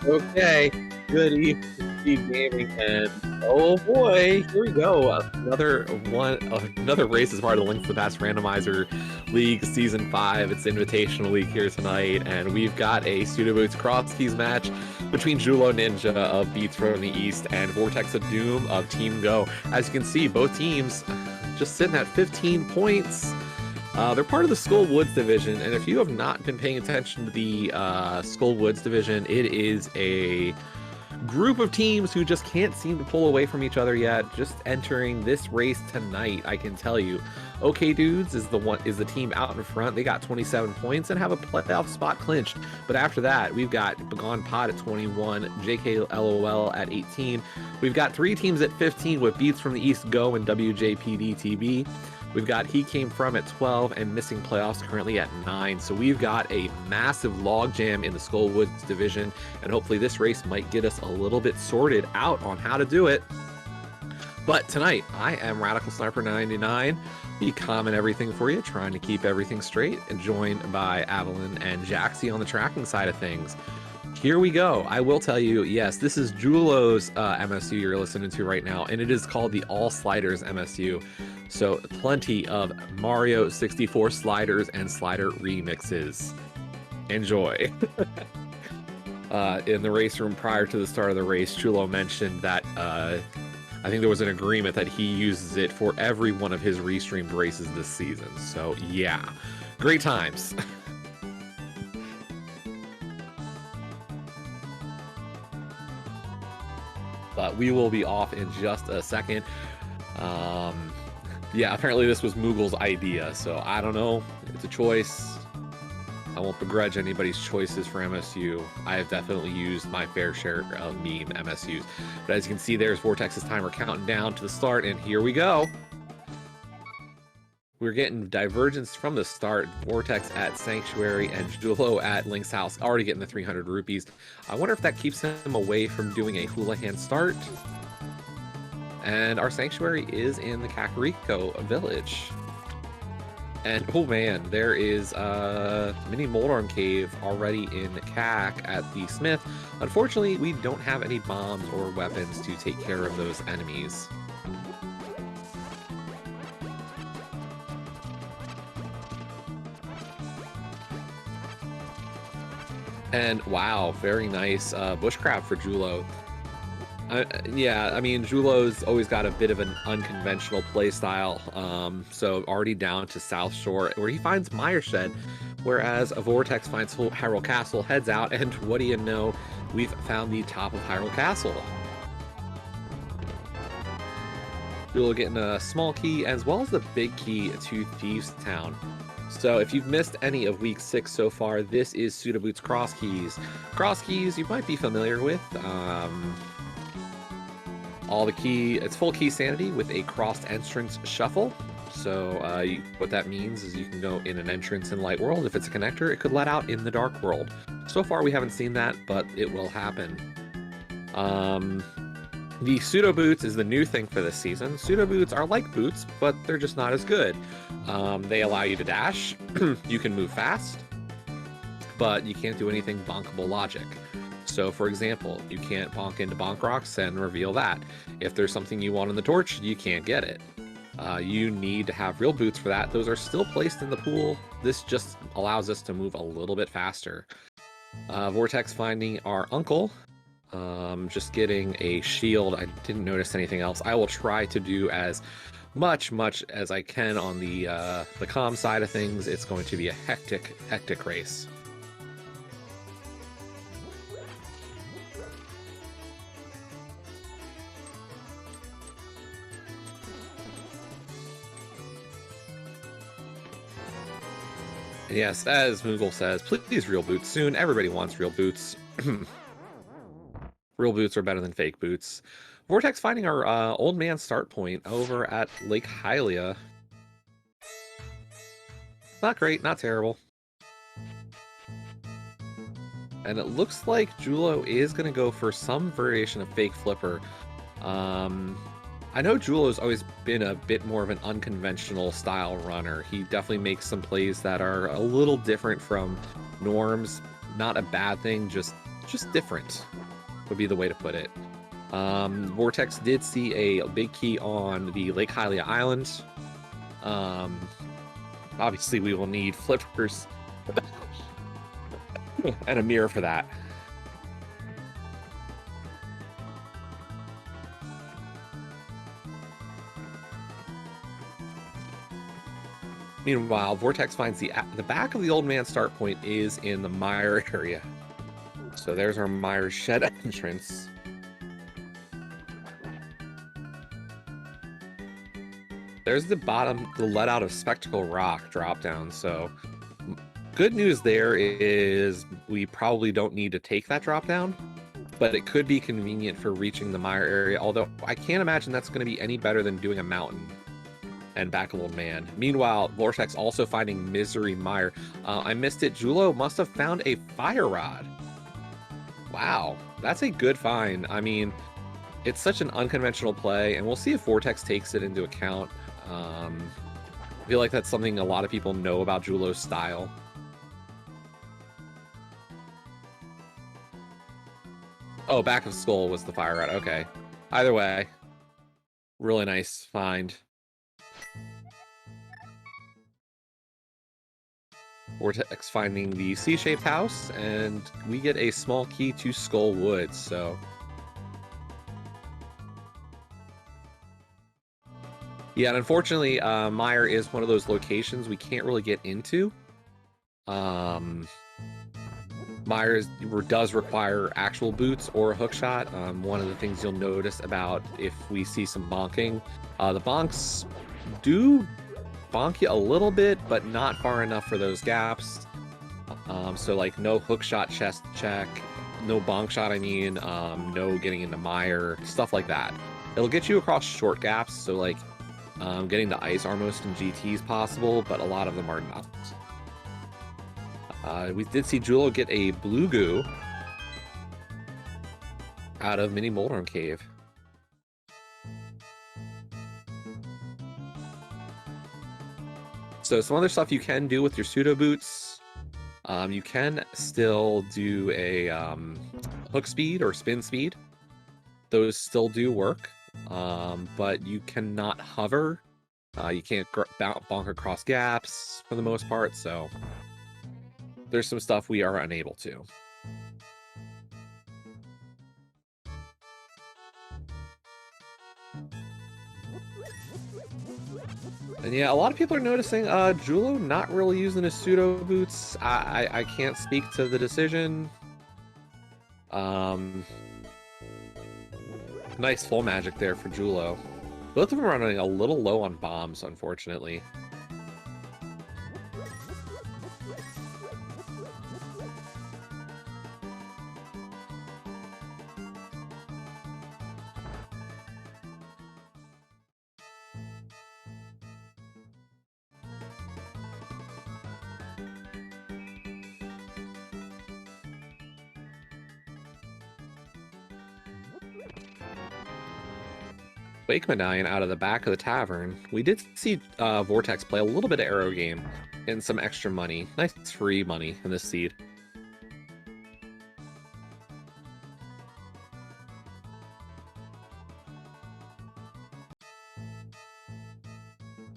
Okay, good evening, SpeedGaming, and oh boy, here we go. Another race as part of the Link to the Past Randomizer League Season 5. It's Invitational League here tonight, and we've got a Pseudoboots Cross Keys match between Julo Ninja of Beats from the East and Vortex of Doom of Team Go. As you can see, both teams just sitting at 15 points. They're part of the Skull Woods division, and if you have not been paying attention to the Skull Woods division, it is a group of teams who just can't seem to pull away from each other yet. Just entering this race tonight, I can tell you. OK Dudes is the team out in front. They got 27 points and have a playoff spot clinched. But after that, we've got Begone Pod at 21, JKLOL at 18. We've got three teams at 15 with Beats from the East Go and WJPDTB. We've got He Came From at 12 and Missing Playoffs currently at 9. So we've got a massive logjam in the Skull Woods division, and hopefully this race might get us a little bit sorted out on how to do it. But tonight, I am Radical Sniper 99, the common everything for you, trying to keep everything straight, and joined by Avalon and Jaxie on the tracking side of things. Here we go. I will tell you, yes, this is Julo's MSU you're listening to right now, and it is called the All Sliders MSU. So plenty of Mario 64 sliders and slider remixes. Enjoy. In the race room prior to the start of the race, Julo mentioned that I think there was an agreement that he uses it for every one of his restreamed races this season. So yeah, great times. But we will be off in just a second. Yeah, apparently this was Moogle's idea, so I don't know. It's a choice. I won't begrudge anybody's choices for MSU. I have definitely used my fair share of meme MSUs. But as you can see, there's Vortex's timer counting down to the start, and here we go. We're getting divergence from the start. Vortex at Sanctuary and Julo at Link's house, already getting the 300 rupees. I wonder if that keeps him away from doing a Houlihan start. And our Sanctuary is in the Kakariko village. And oh man, there is a mini Moldorm cave already in Kak at the Smith. Unfortunately, we don't have any bombs or weapons to take care of those enemies. And wow, very nice bushcraft for Julo. Yeah, I mean, Julo's always got a bit of an unconventional playstyle. So already down to South Shore, where he finds Myershed, whereas a Vortex finds Hyrule Castle, heads out, and what do you know? We've found the top of Hyrule Castle. Julo getting a small key, as well as the big key to Thieves Town. So if you've missed any of Week 6 so far, this is Pseudoboots Cross Keys. Cross Keys you might be familiar with. It's full key sanity with a crossed entrance shuffle. So what that means is you can go in an entrance in Light World. If it's a connector, it could let out in the Dark World. So far we haven't seen that, but it will happen. The Pseudoboots is the new thing for this season. Pseudoboots are like boots, but they're just not as good. They allow you to dash, you can move fast, but you can't do anything bonkable logic. So for example, you can't bonk into Bonk Rocks and reveal that. If there's something you want in the torch, you can't get it. You need to have real boots for that. Those are still placed in the pool. This just allows us to move a little bit faster. Vortex finding our uncle. Just getting a shield. I didn't notice anything else. I will try to do as much as I can on the comm side of things. It's going to be a hectic race. Yes, as Moogle says, please real boots soon. Everybody wants real boots. Real boots are better than fake boots. Vortex finding our old man start point over at Lake Hylia. Not great, not terrible. And it looks like Julo is going to go for some variation of fake flipper. I know Julo's always been a bit more of an unconventional style runner. He definitely makes some plays that are a little different from norms. Not a bad thing, just just different would be the way to put it. Vortex did see a big key on the Lake Hylia Island. Obviously, we will need flippers and a mirror for that. Meanwhile, Vortex finds the back of the old man's start point is in the mire area. So there's our mire shed entrance. There's the bottom, the let out of Spectacle Rock drop down. So good news there is we probably don't need to take that drop down, but it could be convenient for reaching the mire area. Although I can't imagine that's going to be any better than doing a mountain and back of old man. Meanwhile, Vortex also finding Misery Mire. I missed it. Julo must have found a fire rod. Wow, that's a good find. I mean, it's such an unconventional play, and we'll see if Vortex takes it into account. I feel like that's something a lot of people know about Julo's style. Oh, back of skull was the fire rod. Okay. Either way, really nice find. Vortex finding the C-shaped house, and we get a small key to Skull Woods, so... Yeah, and unfortunately, Mire is one of those locations we can't really get into. Mire does require actual boots or a hook shot. One of the things you'll notice about if we see some bonking, the bonks do bonk you a little bit, but not far enough for those gaps. So like no hook shot chest check, no bonk shot, I mean, no getting into mire, stuff like that. It'll get you across short gaps, so like getting to ice are most in GT is possible, but a lot of them are not. We did see Julo get a blue goo out of Mini Moldorm Cave. So some other stuff you can do with your pseudo boots. You can still do a hook speed or spin speed. Those still do work, but you cannot hover. You can't bonk across gaps for the most part, so there's some stuff we are unable to. And yeah, a lot of people are noticing Julo not really using his pseudo boots. I can't speak to the decision. Nice full magic there for Julo. Both of them are running a little low on bombs, unfortunately. Wake Medallion out of the back of the tavern. We did see Vortex play a little bit of Arrow Game and some extra money. Nice free money in this seed.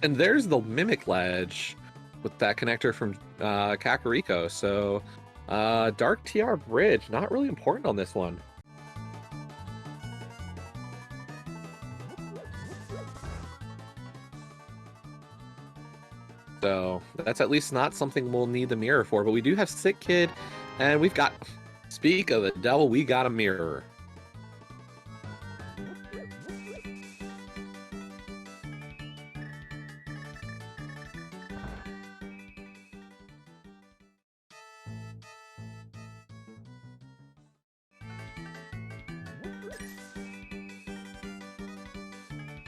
And there's the Mimic Ledge with that connector from Kakariko. So Dark TR Bridge, not really important on this one. So that's at least not something we'll need the mirror for, but we do have Sick Kid, and we've got, speak of the devil, we got a mirror.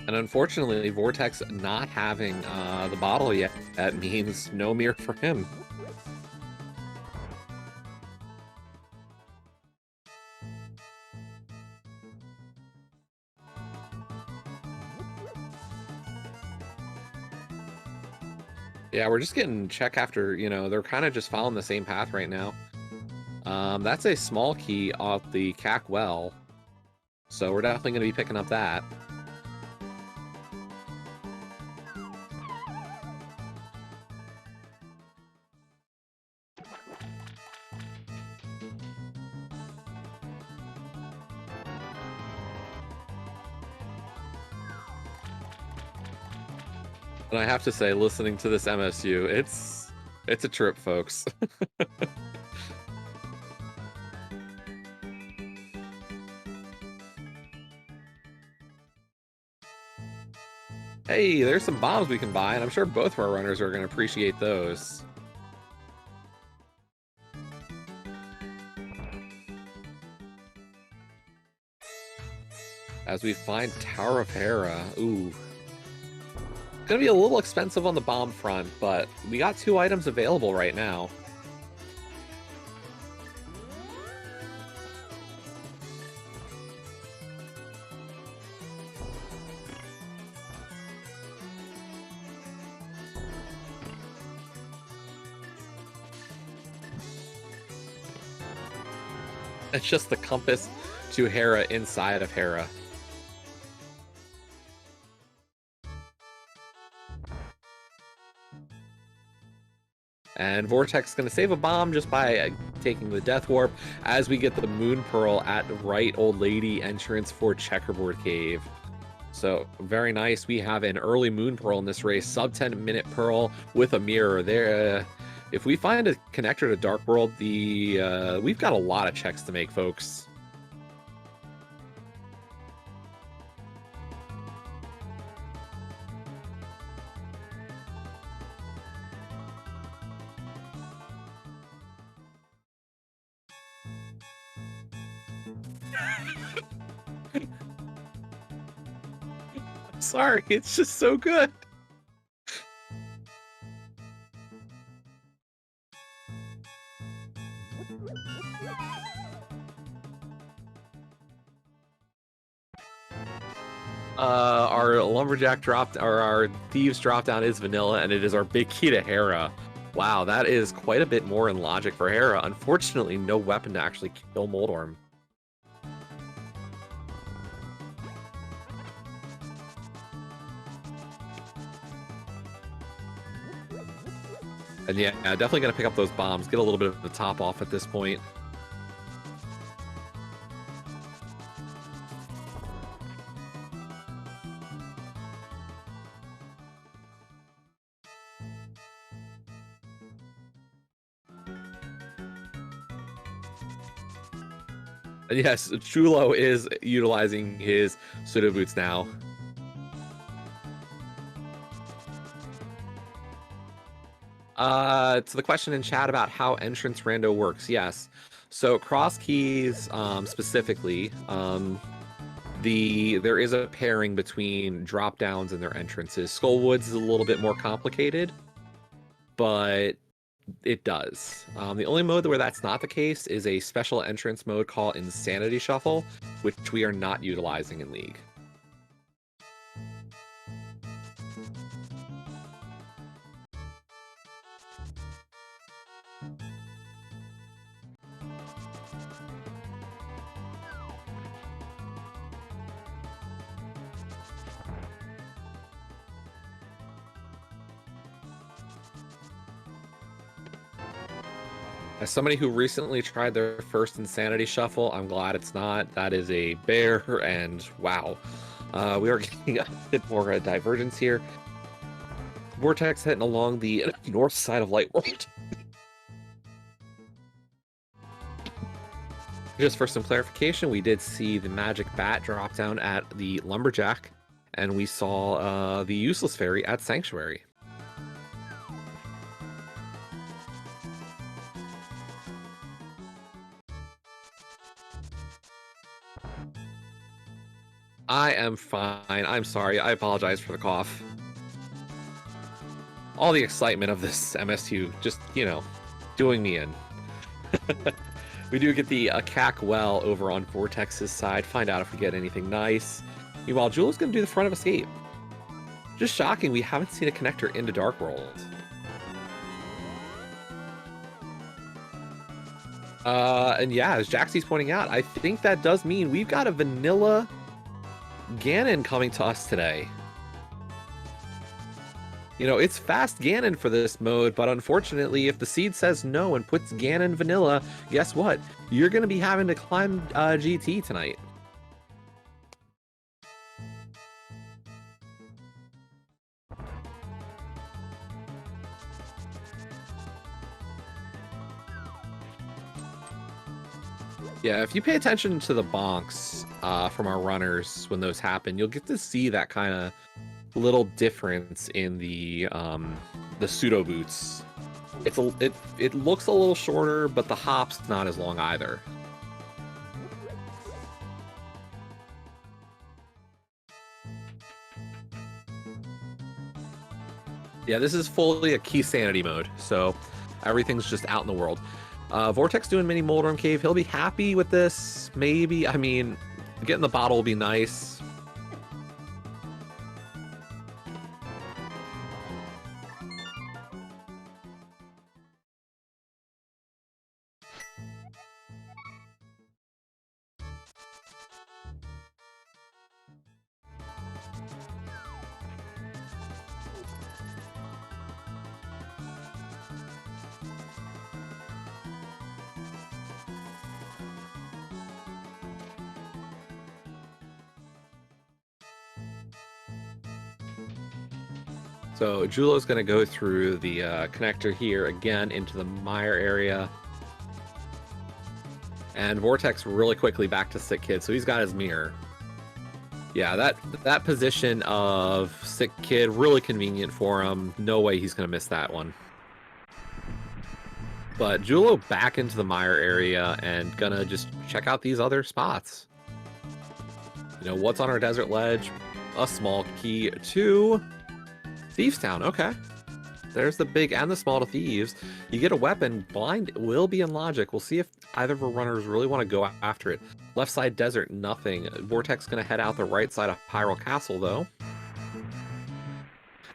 And unfortunately, Vortex not having the bottle yet, that means no mirror for him. Yeah, we're just getting check after, you know, they're kind of just following the same path right now. That's a small key off the CAC well. So we're definitely going to be picking up that. And I have to say, listening to this MSU, it's a trip, folks. Hey, there's some bombs we can buy, and I'm sure both of our runners are going to appreciate those. As we find Tower of Hera. Ooh. Gonna be a little expensive on the bomb front, but we got 2 items available right now. It's just the compass to Hera inside of Hera. And Vortex is going to save a bomb just by taking the Death Warp as we get the Moon Pearl at right Old Lady entrance for Checkerboard Cave. So very nice. We have an early Moon Pearl in this race, sub 10-minute Pearl with a mirror there. If we find a connector to Dark World, we've got a lot of checks to make, folks. Sorry, it's just so good. Our lumberjack dropped, or our thieves drop down is vanilla, and it is our big key to Hera. Wow, that is quite a bit more in logic for Hera. Unfortunately, no weapon to actually kill Moldorm. And yeah, definitely gonna pick up those bombs, get a little bit of the top off at this point. And yes, Chulo is utilizing his pseudo boots now. To the question in chat about how entrance rando works, yes. So cross keys, specifically, there is a pairing between drop downs and their entrances. Skullwoods is a little bit more complicated, but it does. The only mode where that's not the case is a special entrance mode called Insanity Shuffle, which we are not utilizing in League. As somebody who recently tried their first Insanity Shuffle, I'm glad it's not. That is a bear, and wow. We are getting a bit more divergence here. Vortex heading along the north side of Light World. Just for some clarification, we did see the Magic Bat drop down at the Lumberjack, and we saw the Useless Fairy at Sanctuary. I am fine. I'm sorry. I apologize for the cough. All the excitement of this MSU just, you know, doing me in. We do get the CAC well over on Vortex's side. Find out if we get anything nice. Meanwhile, Jul's going to do the front of escape. Just shocking, we haven't seen a connector into Dark World. And yeah, as Jaxie's pointing out, I think that does mean we've got a vanilla Ganon coming to us today. You know, it's fast Ganon for this mode, but unfortunately, if the seed says no and puts Ganon vanilla, guess what? You're going to be having to climb GT tonight. Yeah, if you pay attention to the bonks from our runners when those happen, you'll get to see that kind of little difference in the pseudo boots. It looks a little shorter, but the hop's not as long either. Yeah, this is fully a key sanity mode, so everything's just out in the world. Vortex doing mini Moldorm Cave. He'll be happy with this, maybe. I mean, getting the bottle will be nice. So Julo's going to go through the connector here again into the mire area. And Vortex really quickly back to Sick Kid, so he's got his mirror. Yeah, that position of Sick Kid, really convenient for him. No way he's going to miss that one. But Julo back into the mire area and gonna just check out these other spots. You know, what's on our desert ledge? A small key to Thieves Town. Okay. There's the big and the small to Thieves. You get a weapon. Blind will be in logic. We'll see if either of our runners really want to go after it. Left side desert, nothing. Vortex going to head out the right side of Hyrule Castle, though.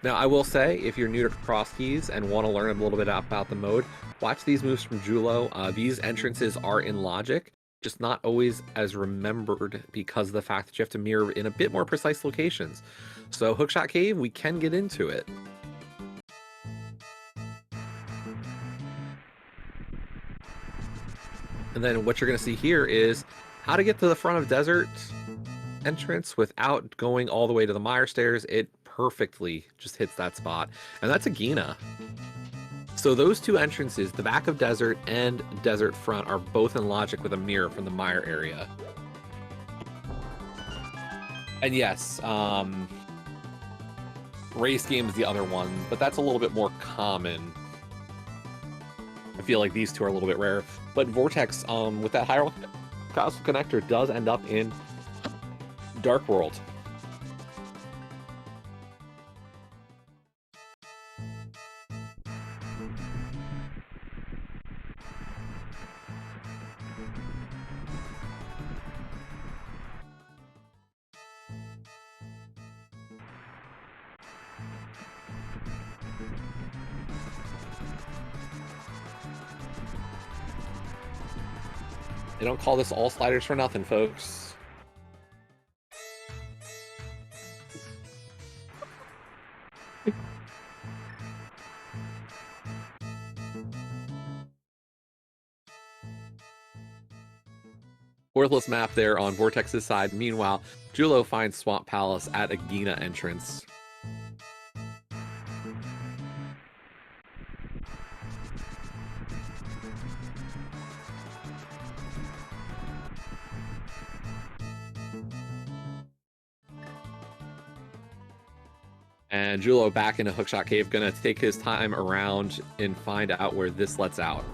Now, I will say, if you're new to cross keys and want to learn a little bit about the mode, watch these moves from Julo. These entrances are in logic, just not always as remembered because of the fact that you have to mirror in a bit more precise locations. So Hookshot Cave, we can get into it. And then what you're going to see here is how to get to the front of desert entrance without going all the way to the mire stairs. It perfectly just hits that spot. And that's a Gina. So those two entrances, the back of desert and desert front, are both in logic with a mirror from the mire area. And yes, race game is the other one, but that's a little bit more common. I feel like these two are a little bit rare. But Vortex, with that Hyrule Castle connector, does end up in Dark World. They don't call this all sliders for nothing, folks. Worthless map there on Vortex's side. Meanwhile, Julo finds Swamp Palace at a Gina entrance. And Julo back into Hookshot Cave, gonna take his time around and find out where this lets out.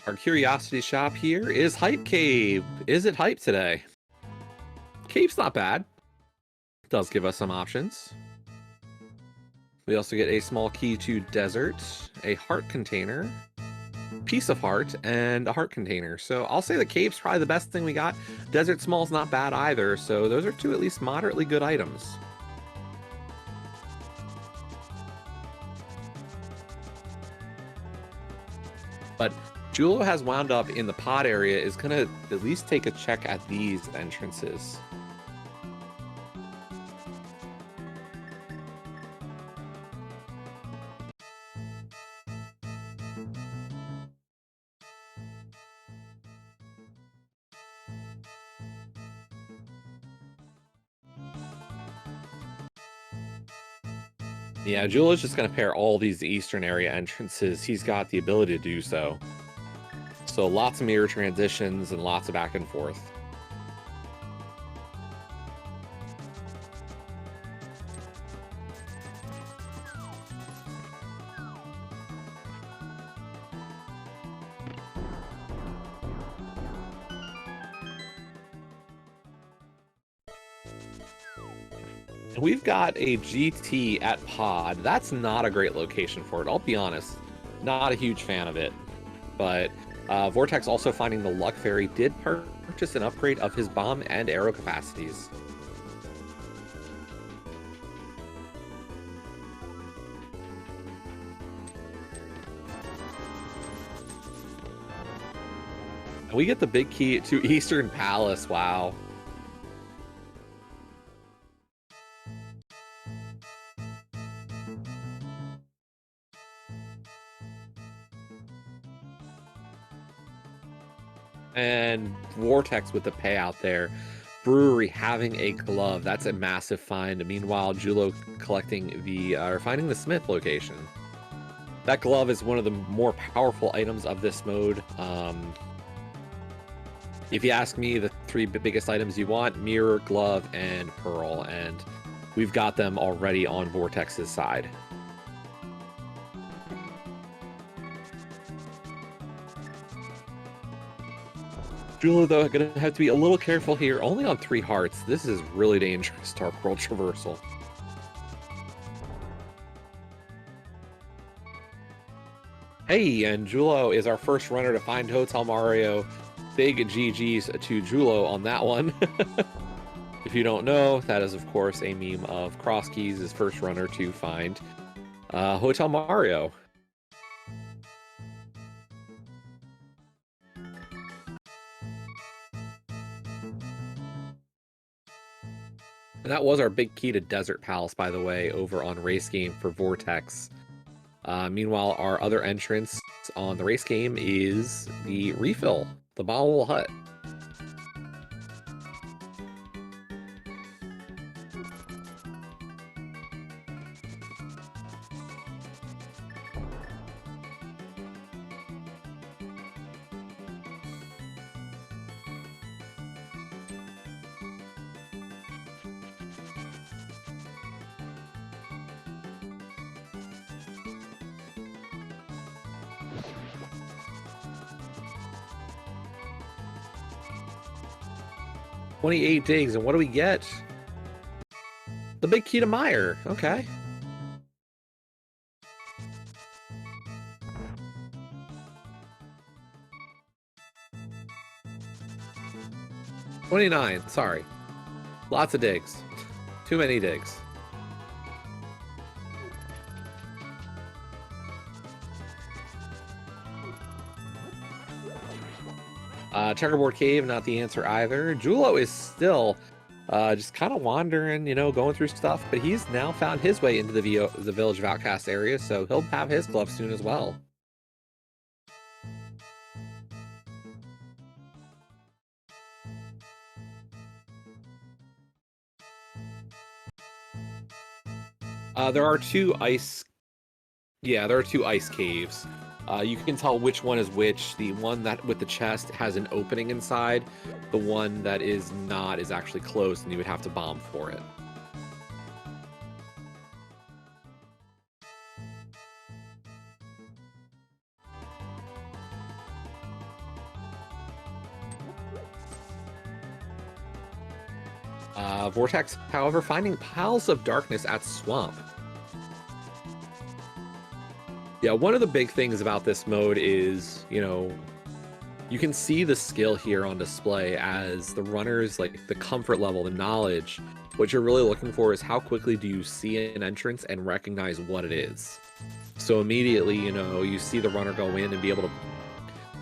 Our curiosity shop here is Hype Cave. Is it hype today? Cave's not bad. It does give us some options. We also get a small key to desert, a heart container, piece of heart and a heart container. So I'll say the cave's probably the best thing we got. Desert Small's not bad either. So those are two at least moderately good items. But Julo has wound up in the pod area, is going to at least take a check at these entrances. Yeah, Julo's just going to pair all these eastern area entrances. He's got the ability to do so. So lots of mirror transitions and lots of back and forth. We've got a GT at pod. That's not a great location for it, I'll be honest. Not a huge fan of it. But Vortex, also finding the Luck Fairy, did purchase an upgrade of his bomb and arrow capacities. And we get the big key to Eastern Palace, wow. And Vortex with the payout there. Brewery having a glove. That's a massive find. Meanwhile, Julo collecting the, or finding the Smith location. That glove is one of the more powerful items of this mode. If you ask me, the three biggest items you want, Mirror, Glove, and Pearl. And we've got them already on Vortex's side. Julo, though, going to have to be a little careful here. Only on 3 hearts. This is really dangerous. Dark World Traversal. Hey, and Julo is our first runner to find Hotel Mario. Big GG's to Julo on that one. If you don't know, that is, of course, a meme of Crosskeys, his first runner to find Hotel Mario. And that was our big key to Desert Palace, by the way, over on Race Game for Vortex. Meanwhile, our other entrance on the race game is the refill, the Bottle Hut. $28 digs, and what do we get? The big key to Meyer. Okay. $29. Sorry. Lots of digs. Too many digs. Checkerboard Cave, not the answer either. Julo is still just kind of wandering, you know, going through stuff, but he's now found his way into the Village of Outcast area, so he'll have his glove soon as well. There are 2 ice... Yeah, there are 2 ice caves. You can tell which one is which. The one that with the chest has an opening inside. The one that is not is actually closed, and you would have to bomb for it. Vortex, however, finding piles of darkness at Swamp. Yeah, one of the big things about this mode is, you know, you can see the skill here on display as the runners, like the comfort level, the knowledge. What you're really looking for is how quickly do you see an entrance and recognize what it is. So immediately, you know, you see the runner go in and be able to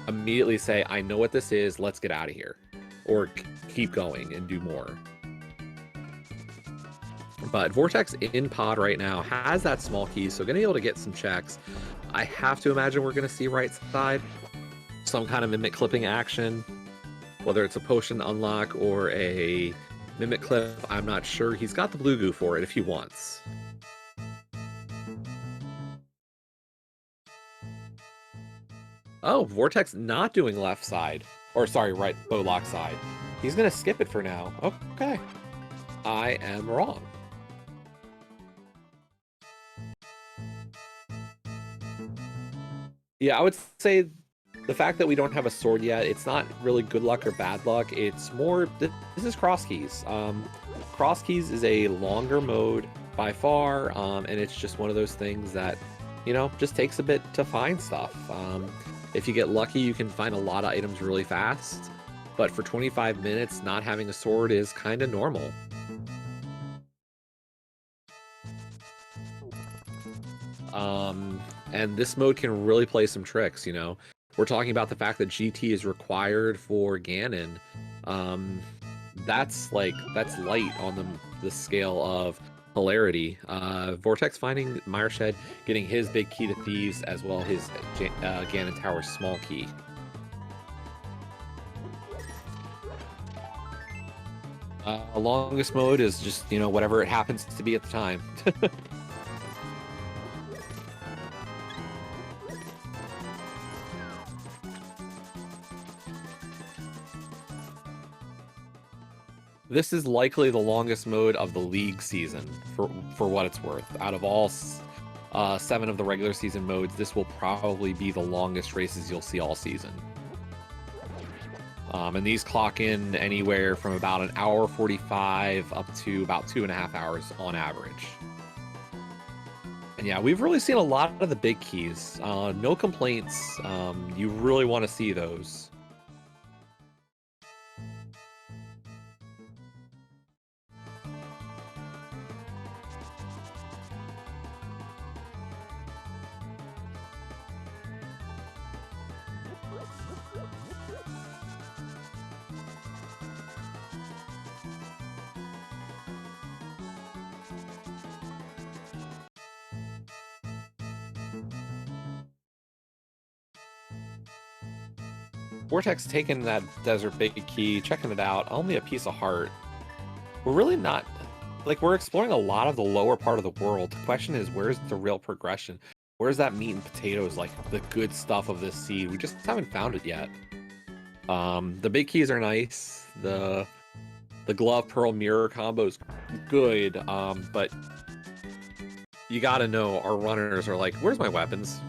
immediately say, I know what this is, let's get out of here. Or keep going and do more. But Vortex in pod right now has that small key, so going to be able to get some checks. I have to imagine we're going to see right side some kind of mimic clipping action, whether it's a potion unlock or a mimic clip. I'm not sure. He's got the blue goo for it if he wants. Oh, Vortex not doing left side. Or sorry, right bowlock side. He's going to skip it for now. Okay. I am wrong. Yeah, I would say the fact that we don't have a sword yet, it's not really good luck or bad luck. It's more, this is cross keys. Cross keys is a longer mode by far, and it's just one of those things that, you know, just takes a bit to find stuff. If you get lucky, you can find a lot of items really fast, but for 25 minutes, not having a sword is kind of normal. And this mode can really play some tricks, you know. We're talking about the fact that GT is required for Ganon. That's light on the scale of hilarity. Vortex finding Mireshed, getting his big key to thieves, as well as his Ganon Tower's small key. Longest mode is just, you know, whatever it happens to be at the time. This is likely the longest mode of the league season, for what it's worth. Out of all 7 of the regular season modes, this will probably be the longest races you'll see all season. And these clock in anywhere from about an hour 45 up to about 2.5 hours on average. And yeah, we've really seen a lot of the big keys. No complaints. You really want to see those. Vortex taking that desert big key, checking it out, only a piece of heart. We're really not, like, we're exploring a lot of the lower part of the world. The question is, where's the real progression? Where's that meat and potatoes, like the good stuff of this seed? We just haven't found it yet. The big keys are nice. The glove pearl mirror combo is good, but you gotta know our runners are like, where's my weapons?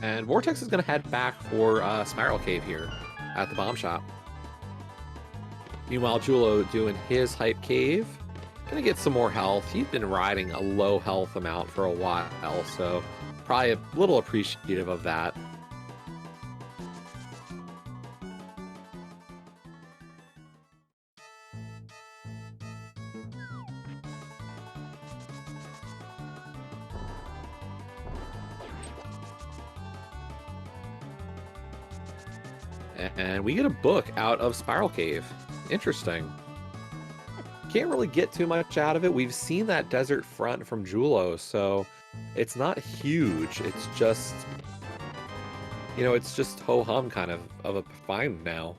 And Vortex is going to head back for Spiral Cave here at the bomb shop. Meanwhile, Julo doing his hype cave. Gonna get some more health. He's been riding a low health amount for a while, so probably a little appreciative of that. And we get a book out of Spiral Cave. Interesting. Can't really get too much out of it. We've seen that desert front from Julo, so it's not huge. It's just, you know, it's just ho-hum kind of a find now.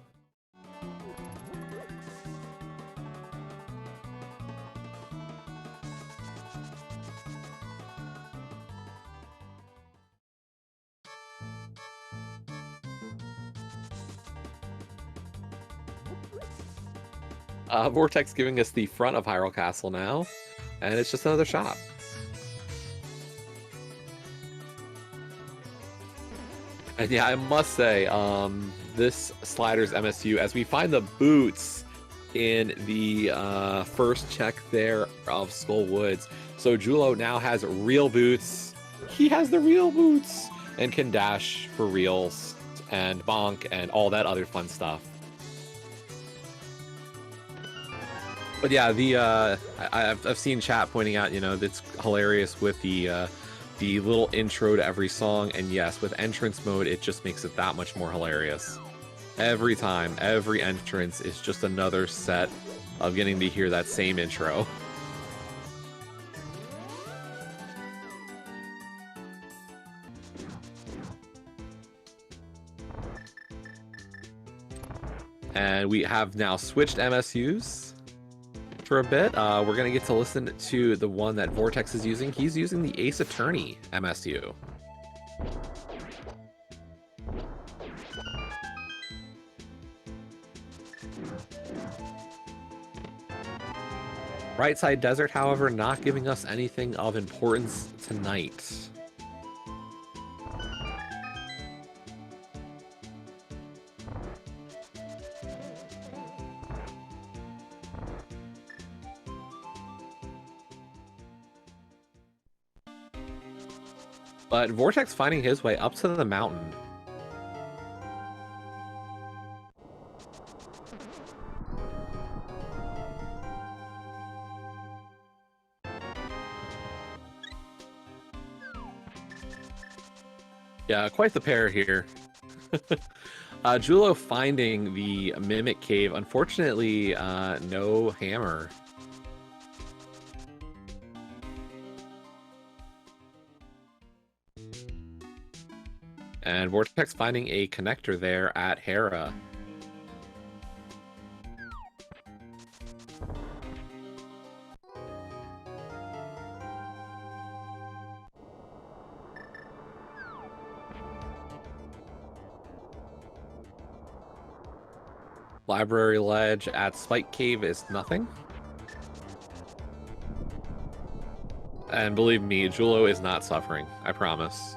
Vortex giving us the front of Hyrule Castle now. And it's just another shop. And yeah, I must say, this Sliders MSU, as we find the boots in the first check there of Skull Woods. So Julo now has real boots. He has the real boots and can dash for reals and bonk and all that other fun stuff. But yeah, I've seen chat pointing out, you know, that's hilarious with the little intro to every song, and yes, with entrance mode, it just makes it that much more hilarious. Every time, every entrance is just another set of getting to hear that same intro. And we have now switched MSUs for a bit. We're going to get to listen to the one that Vortex is using. He's using the Ace Attorney MSU. Right Side Desert, however, not giving us anything of importance tonight. But Vortex finding his way up to the mountain. Yeah, quite the pair here. Julo finding the Mimic Cave. Unfortunately, no hammer. And Vortex finding a connector there at Hera. Library Ledge at Spike Cave is nothing. And believe me, Julo is not suffering. I promise.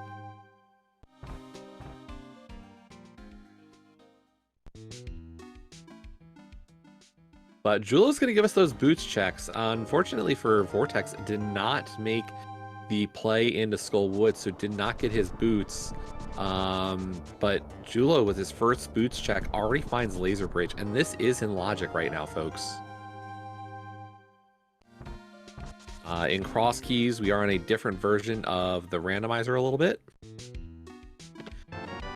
But Julo's going to give us those boots checks. Unfortunately for Vortex, did not make the play into Skull Woods, so did not get his boots. But Julo, with his first boots check, already finds Laser Bridge, and this is in Logic right now, folks. In Cross Keys, we are on a different version of the randomizer a little bit.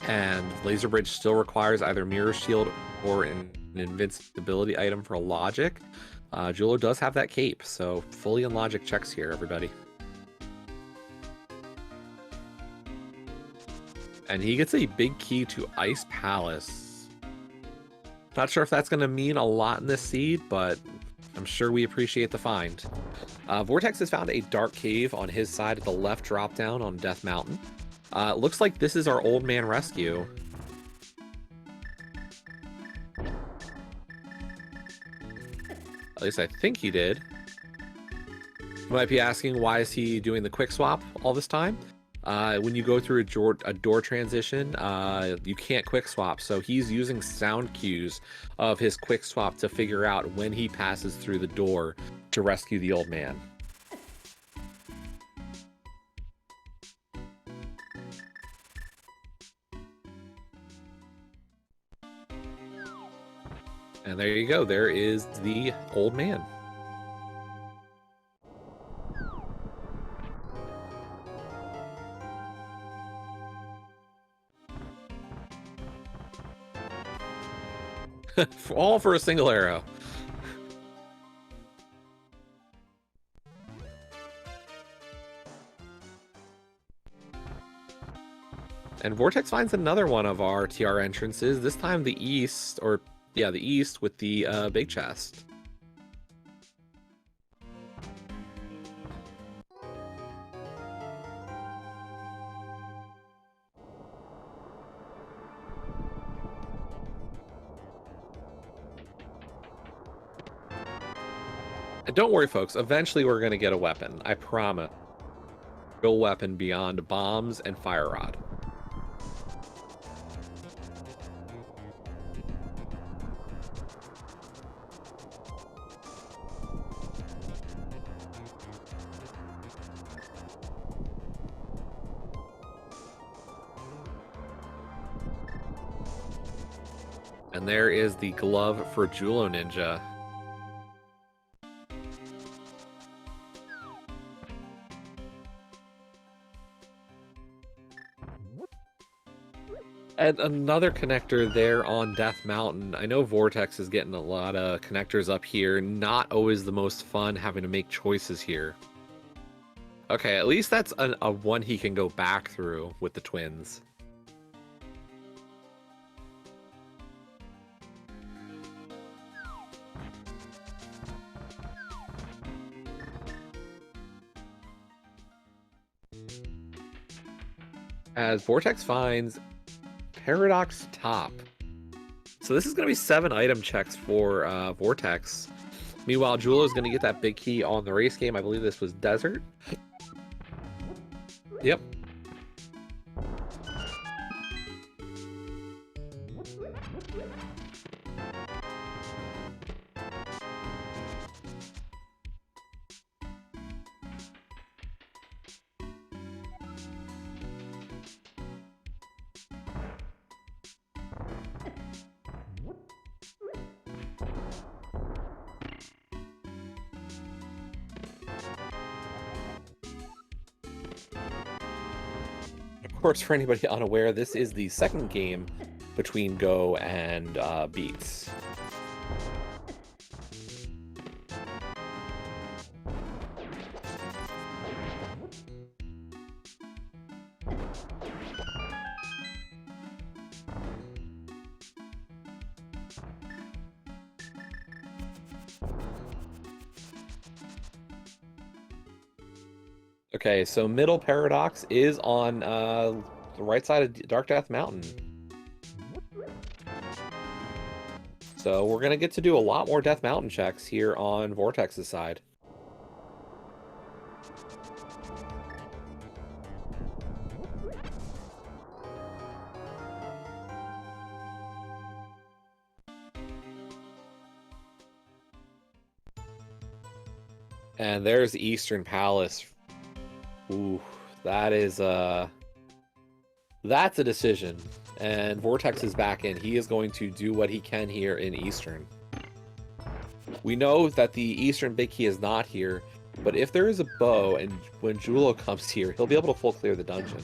And Laser Bridge still requires either Mirror Shield or an invincibility item for Logic. Julo does have that cape, so fully in Logic checks here, everybody. And he gets a big key to Ice Palace. Not sure if that's going to mean a lot in this seed, but I'm sure we appreciate the find. Vortex has found a dark cave on his side at the left drop down on Death Mountain. Looks like this is our old man rescue. At least I think he did. You might be asking, why is he doing the quick swap all this time? When you go through a door transition, you can't quick swap, so he's using sound cues of his quick swap to figure out when he passes through the door to rescue the old man. And there you go, there is the old man. All for a single arrow. And Vortex finds another one of our TR entrances, this time the east, or yeah, the east with the big chest. And don't worry, folks. Eventually, we're going to get a weapon. I promise. Real weapon beyond bombs and fire rod. And there is the glove for Julo Ninja. And another connector there on Death Mountain. I know Vortex is getting a lot of connectors up here. Not always the most fun having to make choices here. Okay, at least that's a one he can go back through with the twins. As Vortex finds Paradox Top. So this is going to be 7 item checks for Vortex. Meanwhile, Julo is going to get that big key on the race game. I believe this was Desert. Yep. Of course, for anybody unaware, this is the second game between Go and Beats. Okay, so middle Paradox is on the right side of Dark Death Mountain. So we're going to get to do a lot more Death Mountain checks here on Vortex's side. And there's Eastern Palace. Ooh, that is that's a decision. And Vortex is back in. He is going to do what he can here in Eastern. We know that the Eastern Big Key is not here, but if there is a bow and when Julo comes here, he'll be able to full clear the dungeon.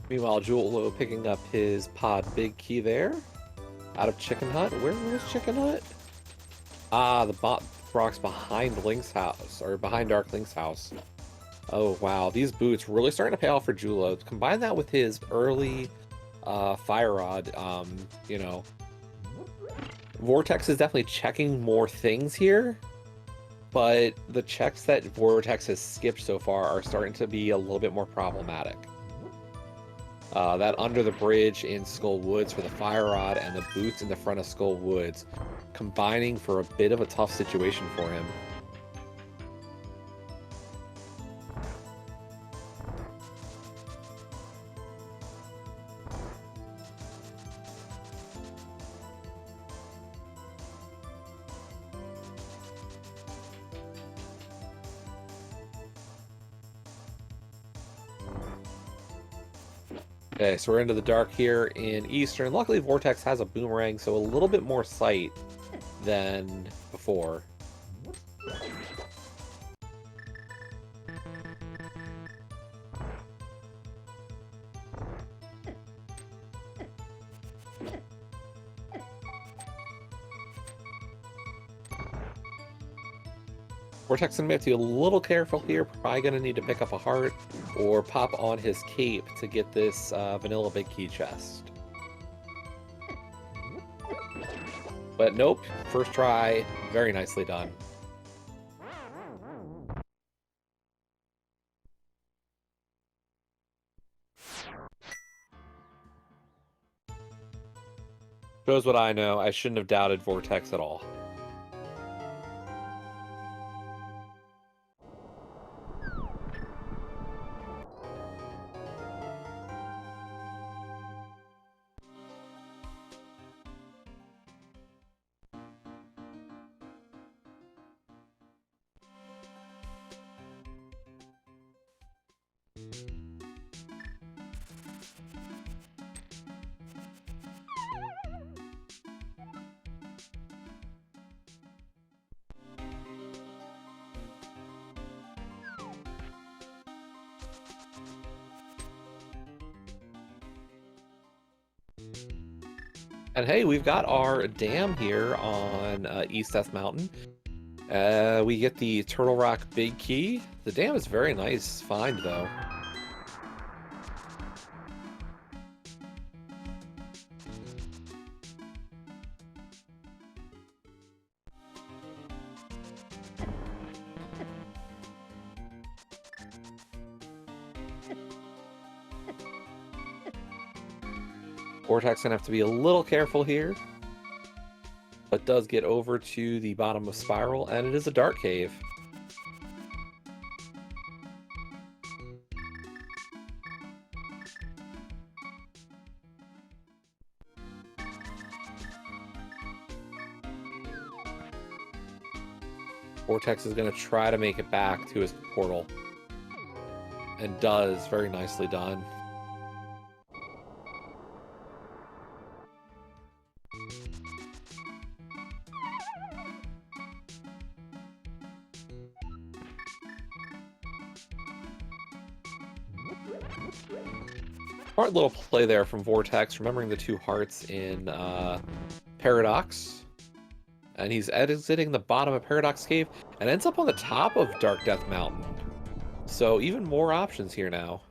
Meanwhile, Julo picking up his pod big key there. Out of Chicken Hut. Where was Chicken Hut? Ah, the rocks behind Link's house, or behind Dark Link's house. Oh, wow. These boots really starting to pay off for Julo. Combine that with his early Fire Rod, you know. Vortex is definitely checking more things here, but the checks that Vortex has skipped so far are starting to be a little bit more problematic. That under the bridge in Skull Woods for the Fire Rod and the boots in the front of Skull Woods combining for a bit of a tough situation for him. Okay, so we're into the dark here in Eastern. Luckily, Vortex has a boomerang, so a little bit more sight than before. Vortex gonna have to be a little careful here. Probably gonna need to pick up a heart or pop on his cape to get this vanilla big key chest. But nope, first try, very nicely done. Shows what I know. I shouldn't have doubted Vortex at all. And hey, we've got our dam here on East Death Mountain. We get the Turtle Rock Big Key. The dam is very nice find, though. Vortex gonna have to be a little careful here, but does get over to the bottom of Spiral, and it is a dark cave. Vortex is gonna try to make it back to his portal, and does. Very nicely done. Smart little play there from Vortex, remembering the 2 hearts in Paradox. And he's exiting the bottom of Paradox Cave and ends up on the top of Dark Death Mountain. So even more options here now.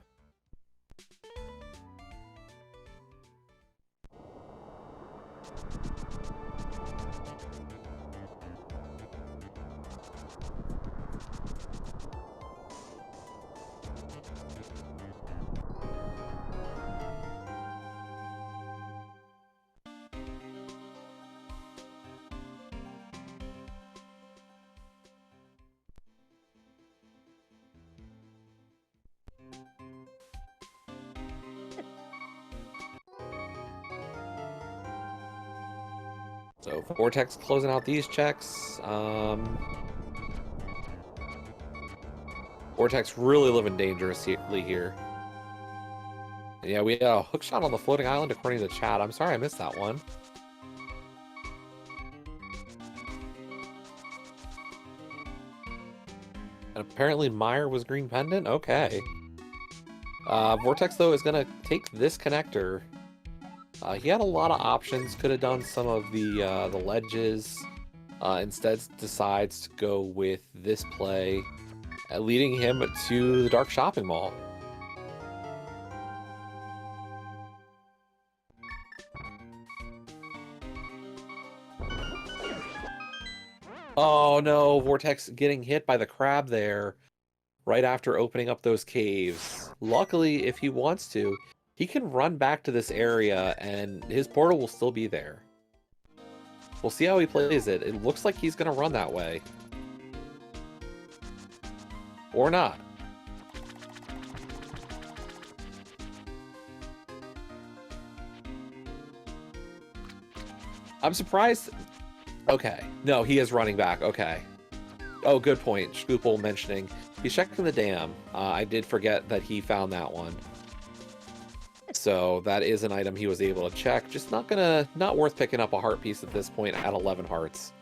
So Vortex closing out these checks. Vortex really living dangerously here. Yeah, we had a hook shot on the floating island according to the chat. I'm sorry I missed that one. And apparently Meyer was green pendant? Okay. Vortex, though, is going to take this connector. He had a lot of options. Could have done some of the ledges. Instead decides to go with this play, leading him to the Dark Shopping Mall. Oh no, Vortex getting hit by the crab there right after opening up those caves. Luckily, if he wants to, he can run back to this area and his portal will still be there. We'll see how he plays it. It looks like he's going to run that way. Or not. I'm surprised. Okay. No, he is running back. Okay. Oh, good point. Scoople mentioning. He's checking the dam. I did forget that he found that one. So that is an item he was able to check. Just not worth picking up a heart piece at this point at 11 hearts.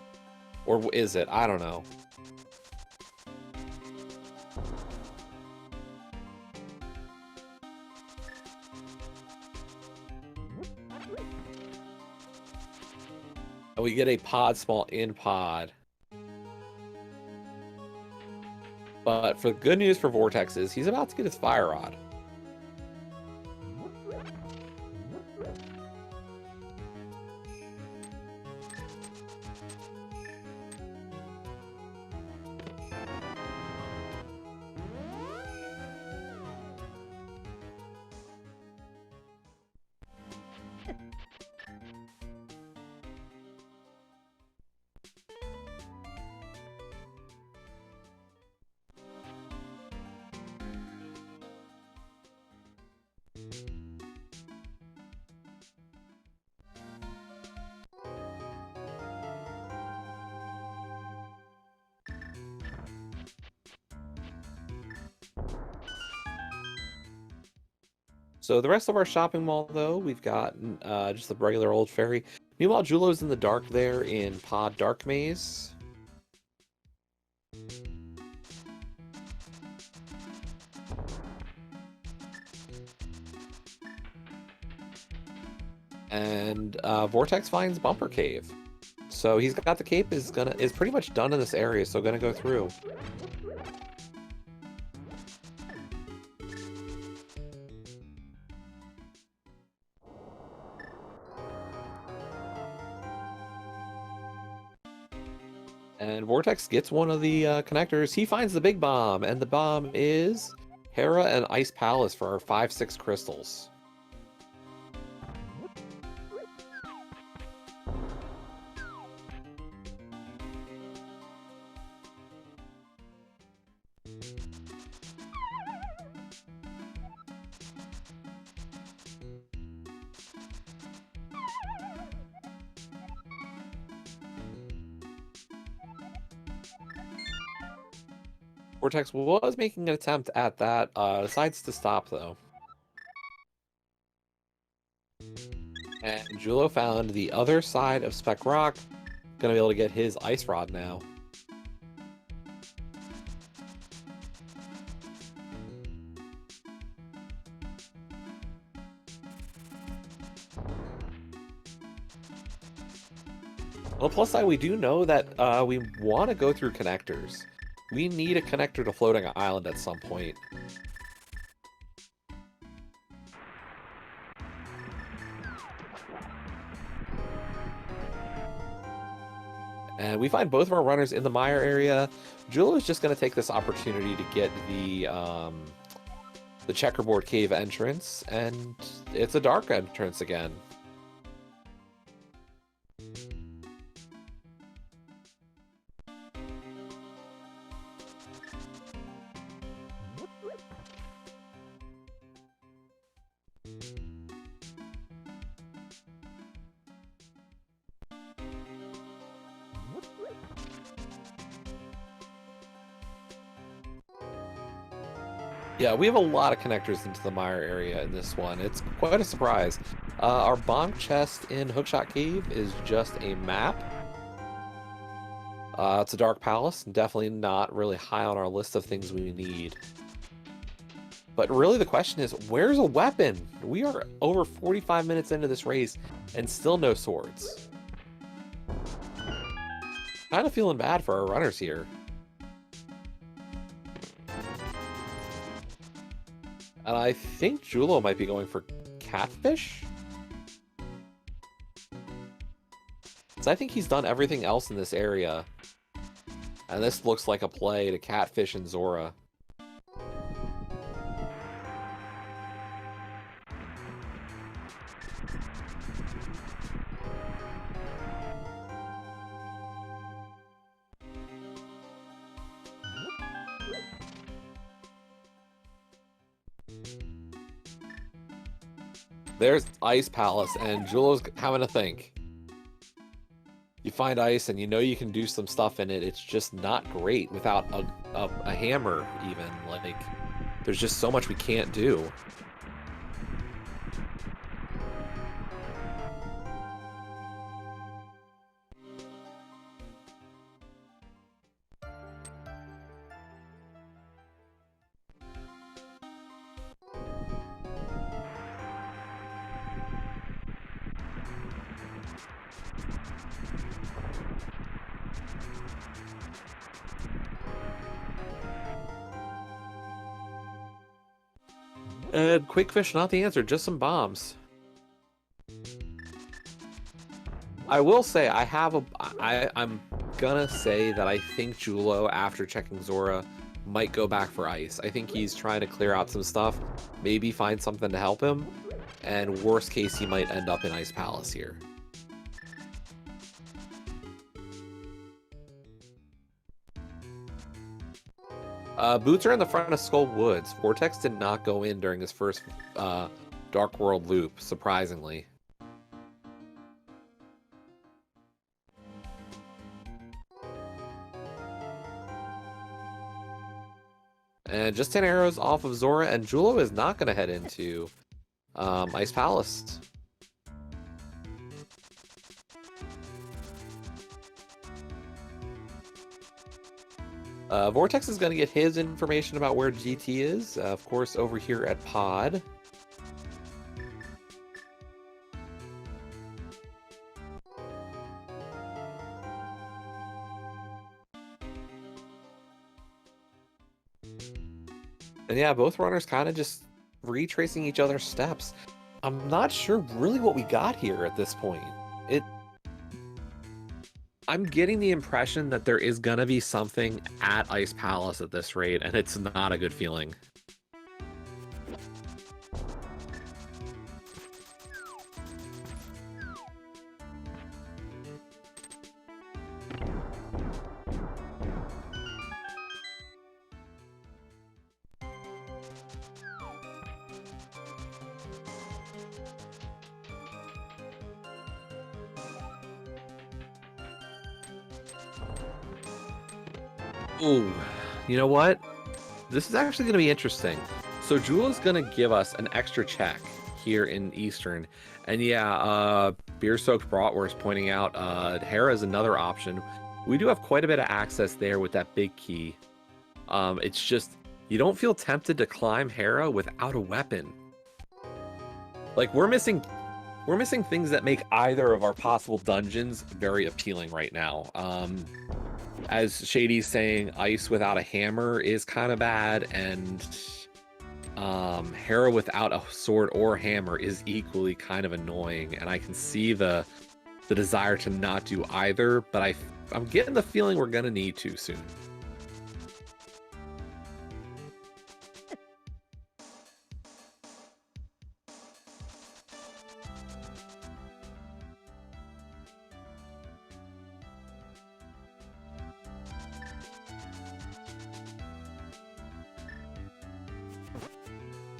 Or is it? I don't know. And we get a pod small in pod. But for the good news for Vortex is he's about to get his Fire Rod. So the rest of our shopping mall, though, we've got just the regular old ferry. Meanwhile, Julo's in the dark there in Pod Dark Maze. And Vortex finds Bumper Cave. So he's got the cape is pretty much done in this area, so gonna go through. And Vortex gets one of the connectors. He finds the big bomb, and the bomb is Hera and Ice Palace for our 5-6 crystals. Vortex was making an attempt at that, decides to stop though. And Julo found the other side of Spec Rock, gonna be able to get his Ice Rod now. Well, plus side, we do know that we want to go through connectors. We need a connector to Floating Island at some point. And we find both of our runners in the mire area. Julo is just going to take this opportunity to get the checkerboard cave entrance, and it's a dark entrance again. Yeah, we have a lot of connectors into the mire area in this one. It's quite a surprise. Our bonk chest in Hookshot Cave is just a map. It's a dark palace, definitely not really high on our list of things we need. But really the question is, where's a weapon? We are over 45 minutes into this race and still no swords. Kind of feeling bad for our runners here. And I think Julo might be going for Catfish? So I think he's done everything else in this area. And this looks like a play to Catfish and Zora. There's Ice Palace, and Julo's having to think. You find ice, and you know you can do some stuff in it. It's just not great without a hammer, even. Like, there's just so much we can't do. And Quakefish, not the answer, just some bombs. I will say I'm gonna say that I think Julo, after checking Zora, might go back for ice. I think he's trying to clear out some stuff, maybe find something to help him, and worst case, he might end up in Ice Palace here. Boots are in the front of Skull Woods. Vortex did not go in during his first Dark World loop, surprisingly. And just 10 arrows off of Zora, and Julo is not going to head into Ice Palace. Vortex is going to get his information about where GT is, of course, over here at Pod. And yeah, both runners kind of just retracing each other's steps. I'm not sure really what we got here at this point. I'm getting the impression that there is gonna be something at Ice Palace at this rate, and it's not a good feeling. Ooh, you know what? This is actually going to be interesting. So Jula's going to give us an extra check here in Eastern. And yeah, Beer Soaked Bratwurst pointing out Hera is another option. We do have quite a bit of access there with that big key. It's just, you don't feel tempted to climb Hera without a weapon. Like, we're missing things that make either of our possible dungeons very appealing right now. As Shady's saying, ice without a hammer is kind of bad, and Hera without a sword or hammer is equally kind of annoying, and I can see the desire to not do either, but I'm getting the feeling we're gonna need to soon.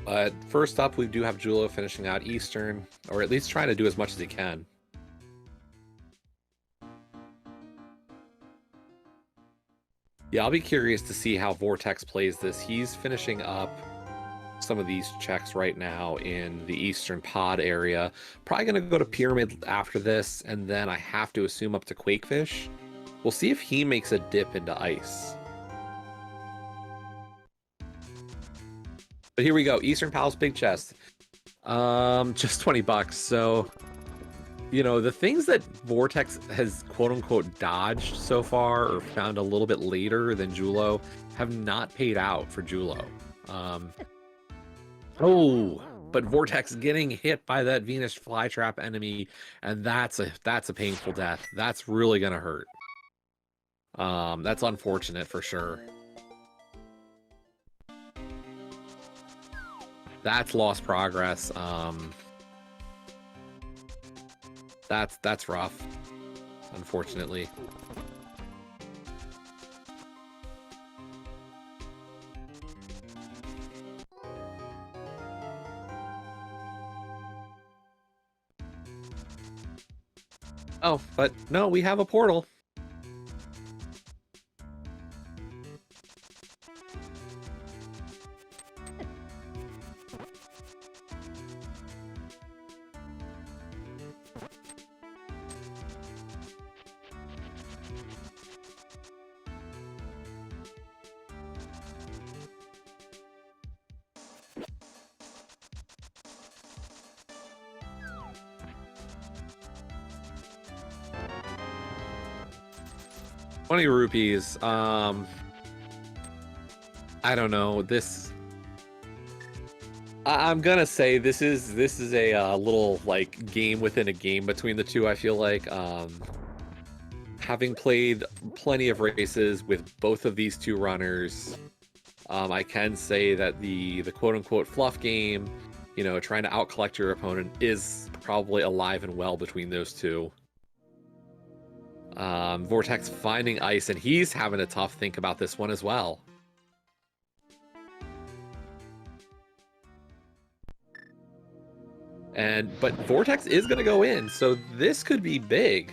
But first up, we do have Julo finishing out Eastern, or at least trying to do as much as he can. Yeah, I'll be curious to see how Vortex plays this. He's finishing up some of these checks right now in the Eastern Pod area. Probably going to go to Pyramid after this, and then I have to assume up to Quakefish. We'll see if he makes a dip into Ice. But here we go, Eastern Palace Big Chest. Just 20 bucks. So, you know, the things that Vortex has quote-unquote dodged so far or found a little bit later than Julo have not paid out for Julo. Oh, but Vortex getting hit by that Venus flytrap enemy, and that's a painful death. That's really gonna hurt. That's unfortunate for sure. That's lost progress. That's rough, unfortunately. Oh, but no, we have a portal. ₹20. I don't know. This, I'm gonna say this is a little like game within a game between the two. I feel like having played plenty of races with both of these two runners, I can say that the quote unquote fluff game, you know, trying to out collect your opponent, is probably alive and well between those two. Vortex finding ice, and he's having a tough think about this one as well. But Vortex is going to go in, so this could be big.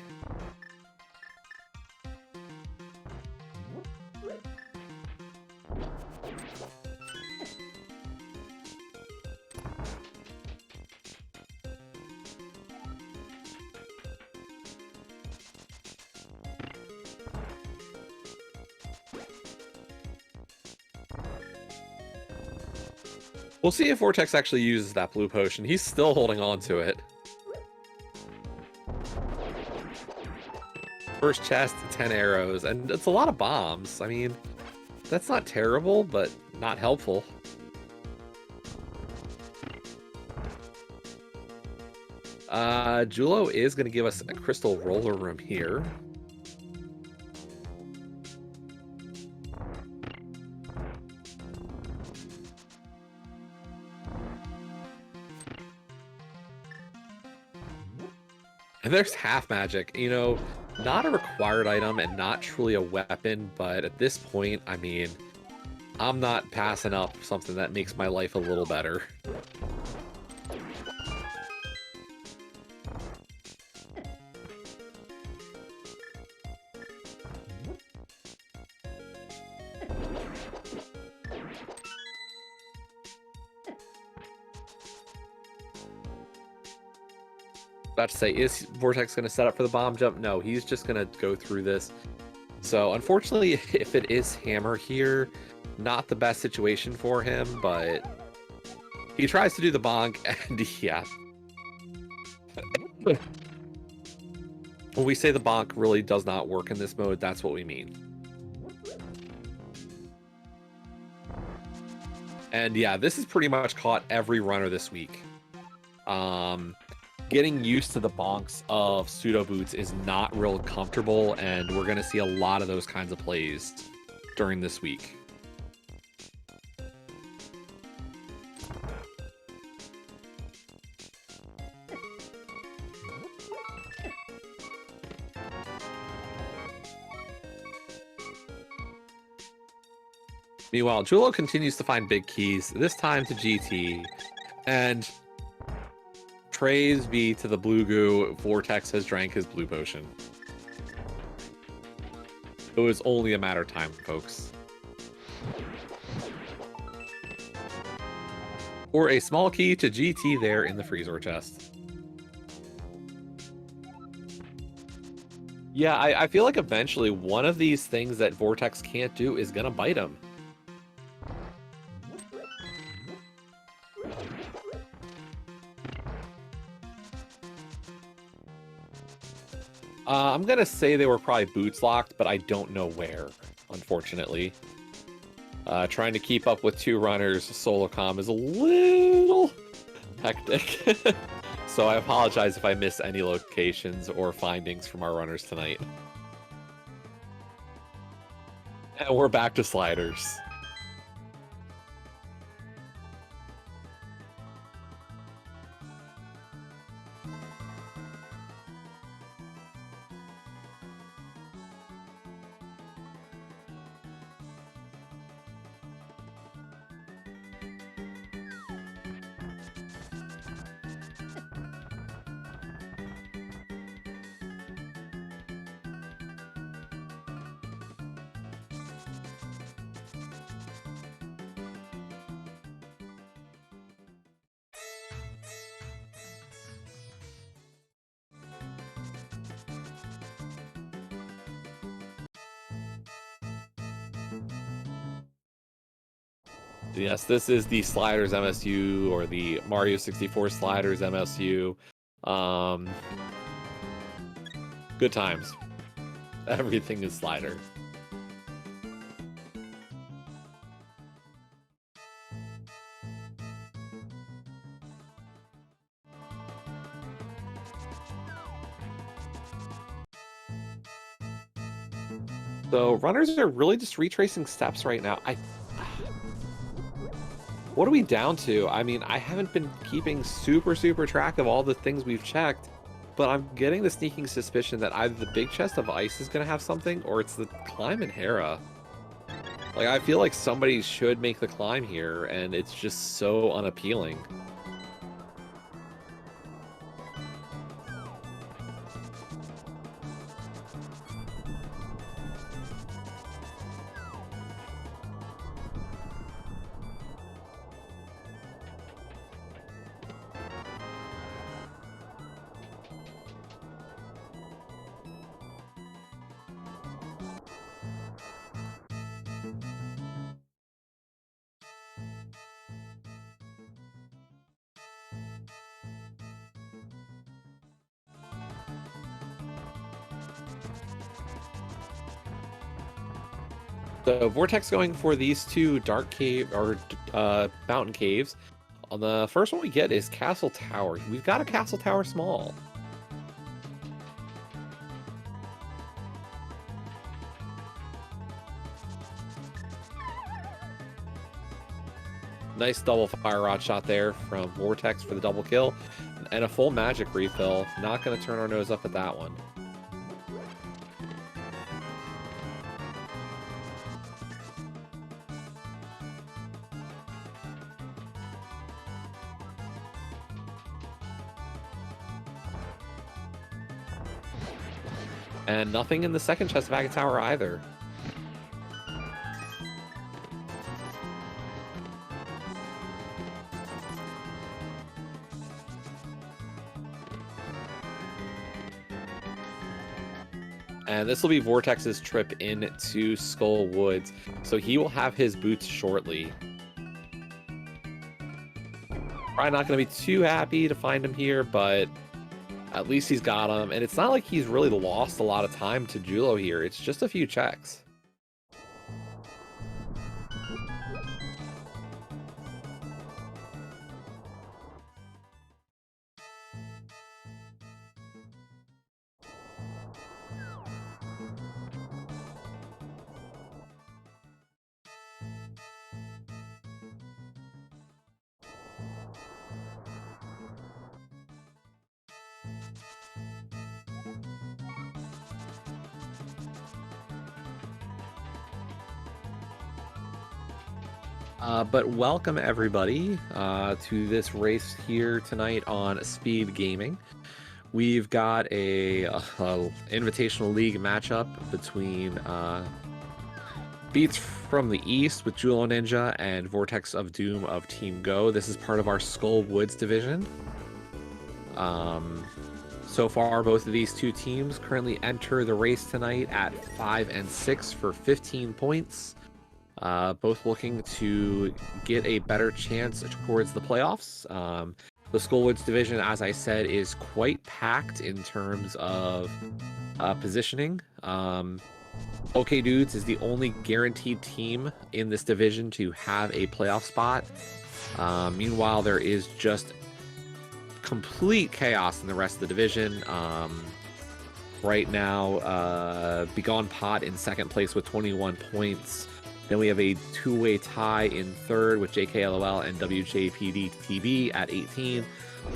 We'll see if Vortex actually uses that blue potion. He's still holding on to it. First chest, 10 arrows, and it's a lot of bombs. I mean, that's not terrible, but not helpful. Julo is going to give us a crystal roller room here. And there's half magic, you know, not a required item and not truly a weapon, but at this point, I mean, I'm not passing up something that makes my life a little better. About to say, is Vortex going to set up for the bomb jump? No, he's just going to go through this. So unfortunately, if it is Hammer here, not the best situation for him, but he tries to do the bonk, and yeah. When we say the bonk really does not work in this mode, that's what we mean. And yeah, this has pretty much caught every runner this week. Getting used to the bonks of pseudo boots is not real comfortable, and we're going to see a lot of those kinds of plays during this week. Meanwhile, Julo continues to find big keys, this time to GT, and praise be to the blue goo, Vortex has drank his blue potion. It was only a matter of time, folks. Or a small key to GT there in the freezer chest. Yeah, I feel like eventually one of these things that Vortex can't do is gonna bite him. I'm gonna say they were probably boots locked, but I don't know where, unfortunately. Trying to keep up with two runners solo comm is a little hectic. So I apologize if I miss any locations or findings from our runners tonight. And we're back to sliders. Yes, this is the Sliders MSU, or the Mario 64 Sliders MSU. Good times. Everything is slider. So runners are really just retracing steps right now. What are we down to? I mean, I haven't been keeping super track of all the things we've checked, but I'm getting the sneaking suspicion that either the big chest of ice is going to have something, or it's the climb in Hera. Like, I feel like somebody should make the climb here, and it's just so unappealing. So Vortex going for these two dark cave or mountain caves. On the first one we get is Castle Tower. We've got a Castle Tower small. Nice double fire rod shot there from Vortex for the double kill. And a full magic refill. Not going to turn our nose up at that one. And nothing in the second chest of Agate Tower either. And this will be Vortex's trip into Skull Woods, so he will have his boots shortly. Probably not going to be too happy to find him here, but at least he's got him. And it's not like he's really lost a lot of time to Julo here. It's just a few checks. But welcome everybody to this race here tonight on SpeedGaming. We've got a Invitational League matchup between Beats from the East with Julo Ninja and Vortex of Doom of Team Go. This is part of our Skull Woods division. So far, both of these two teams currently enter the race tonight at 5 and 6 for 15 points. Both looking to get a better chance towards the playoffs. The Skullwoods division, as I said, is quite packed in terms of positioning. OK Dudes is the only guaranteed team in this division to have a playoff spot. Meanwhile, there is just complete chaos in the rest of the division. Right now, Begone Pot in second place with 21 points. Then we have a two-way tie in third with JKLOL and WJPDTB at 18.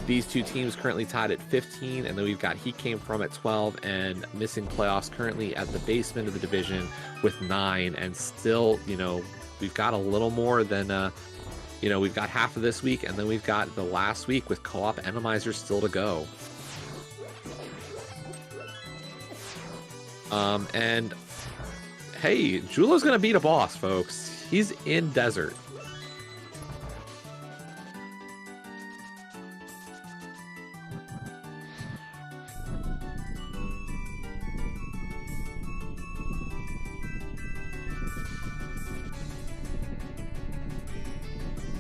These two teams currently tied at 15, and then we've got He Came From at 12 and Missing Playoffs currently at the basement of the division with 9. And still, you know, we've got a little more than, you know, we've got half of this week, and then we've got the last week with co-op Randomizer still to go. And hey, Julo's gonna beat a boss, folks. He's in Desert.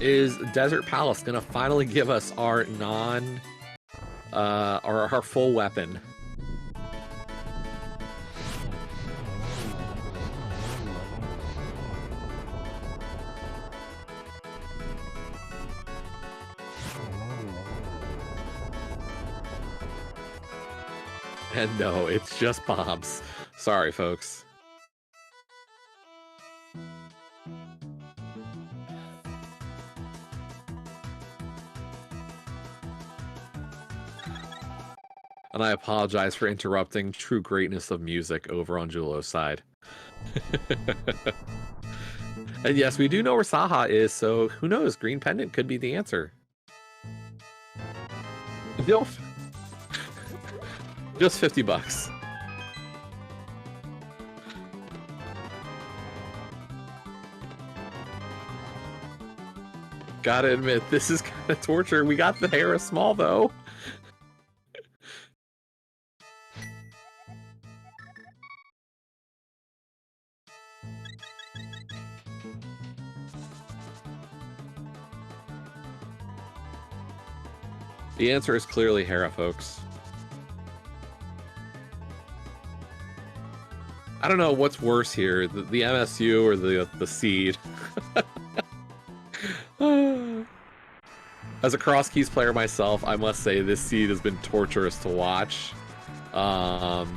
Is Desert Palace gonna finally give us our our full weapon? And no, it's just bombs. Sorry, folks. And I apologize for interrupting true greatness of music over on Julo's side. And yes, we do know where Saha is, so who knows? Green Pendant could be the answer. Just 50 bucks. Gotta admit, this is kind of torture. We got the hair small, though. The answer is clearly Hera, folks. I don't know what's worse here, the MSU or the seed. As a cross keys player myself, I must say this seed has been torturous to watch. And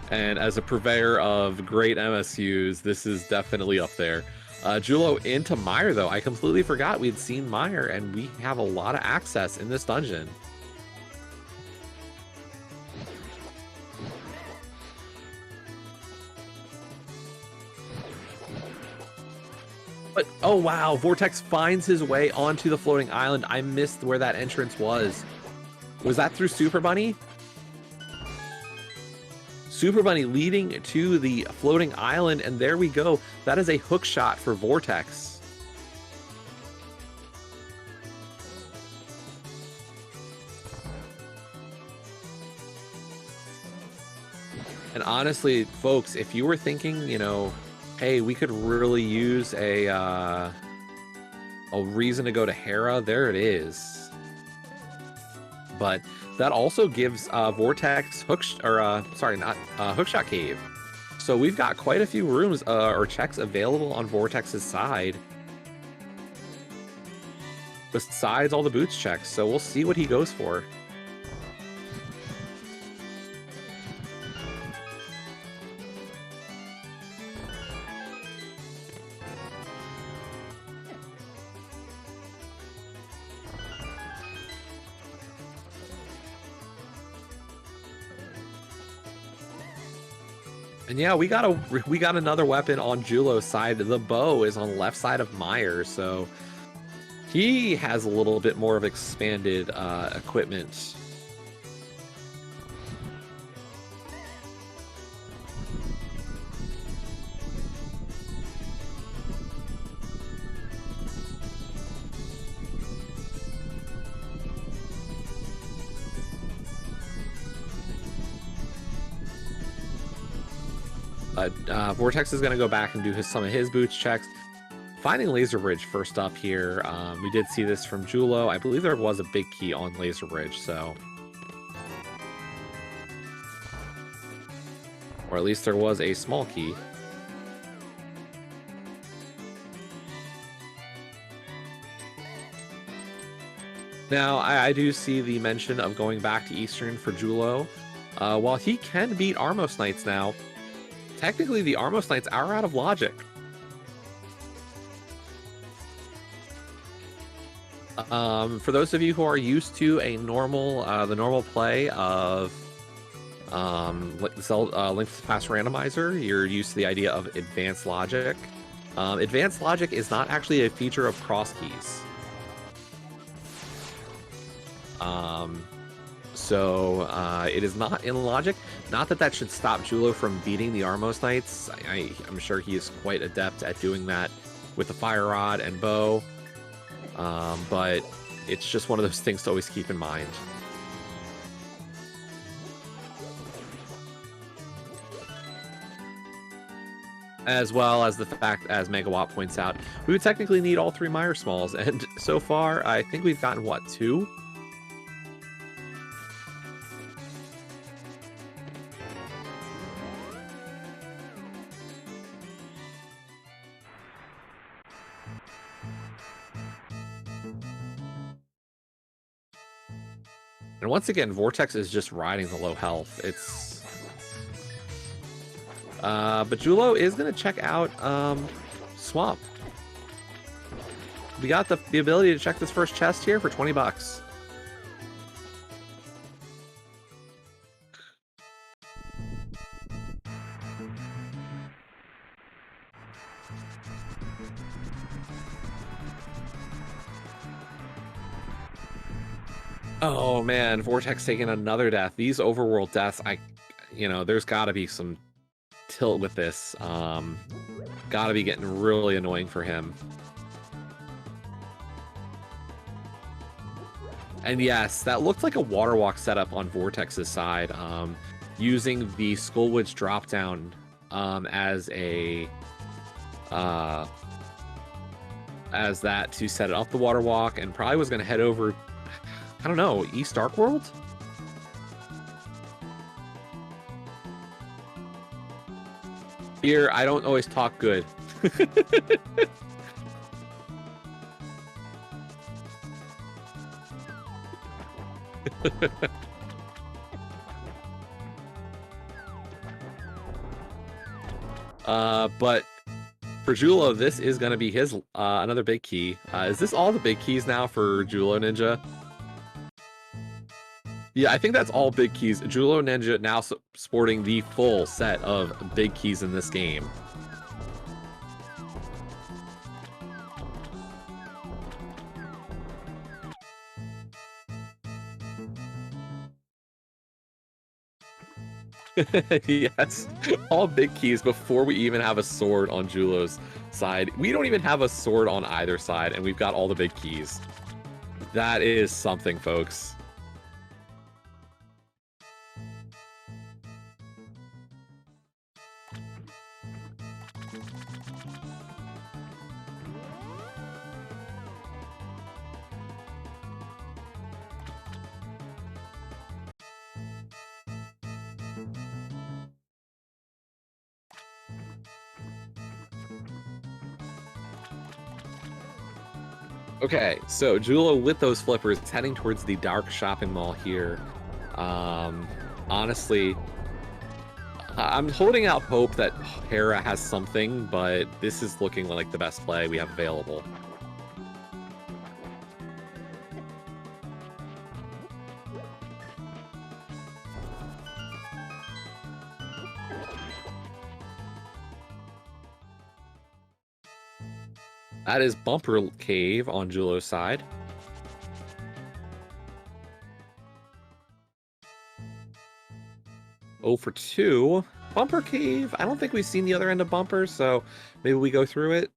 as a purveyor of great MSUs, this is definitely up there. Julo into Meyer, though. I completely forgot we'd seen Meyer, and we have a lot of access in this dungeon. But, oh wow, Vortex finds his way onto the floating island. I missed where that entrance was. Was that through Super Bunny? Super Bunny leading to the floating island, and there we go. That is a hook shot for Vortex. And honestly, folks, if you were thinking, you know, hey, we could really use a reason to go to Hera, there it is. But that also gives Vortex Hookshot Cave. So we've got quite a few rooms or checks available on Vortex's side. Besides all the boots checks, so we'll see what he goes for. And yeah, we got another weapon on Julo's side. The bow is on the left side of Meyer, so he has a little bit more of expanded equipment. Vortex is going to go back and do some of his boots checks. Finding Laser Bridge first up here. We did see this from Julo. I believe there was a big key on Laser Bridge, so... Or at least there was a small key. Now, I do see the mention of going back to Eastern for Julo. While he can beat Armos Knights now, technically, the Armos Knights are out of logic. For those of you who are used to a normal, the normal play of Link to the Past Randomizer, you're used to the idea of advanced logic. Advanced logic is not actually a feature of cross keys. So it is not in logic. Not that that should stop Julo from beating the Armos Knights. I'm sure he is quite adept at doing that with the Fire Rod and bow. But it's just one of those things to always keep in mind. As well as the fact, as Megawatt points out, we would technically need all 3 Meyer Smalls, and so far, I think we've gotten, what, 2? And once again, Vortex is just riding the low health. It's... but Julo is going to check out Swamp. We got the ability to check this first chest here for 20 bucks. Oh man, Vortex taking another death. These overworld deaths, there's got to be some tilt with this. Got to be getting really annoying for him. And yes, that looked like a water walk setup on Vortex's side, using the Skullwoods drop down as that to set it up the water walk, and probably was going to head over, I don't know, East Dark World? Here, I don't always talk good. But for Julo, this is going to be his another big key. Is this all the big keys now for Julo Ninja? Yeah, I think that's all big keys. Julo Ninja now sporting the full set of big keys in this game. Yes, all big keys before we even have a sword on Julo's side. We don't even have a sword on either side, and we've got all the big keys. That is something, folks. Okay, so Julo with those flippers heading towards the dark shopping mall here. Honestly, I'm holding out hope that Hera has something, but this is looking like the best play we have available. That is Bumper Cave on Julo's side. Oh for 2. Bumper Cave. I don't think we've seen the other end of Bumper, so maybe we go through it.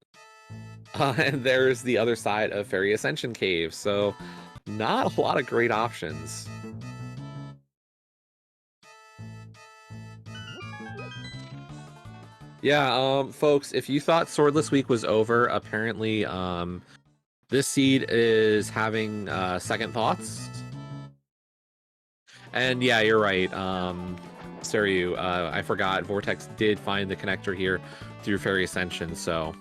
And there's the other side of Fairy Ascension Cave, so not a lot of great options. Yeah, folks, if you thought Swordless Week was over, apparently, this seed is having second thoughts. And yeah, you're right. Saryu, I forgot. Vortex did find the connector here through Fairy Ascension, so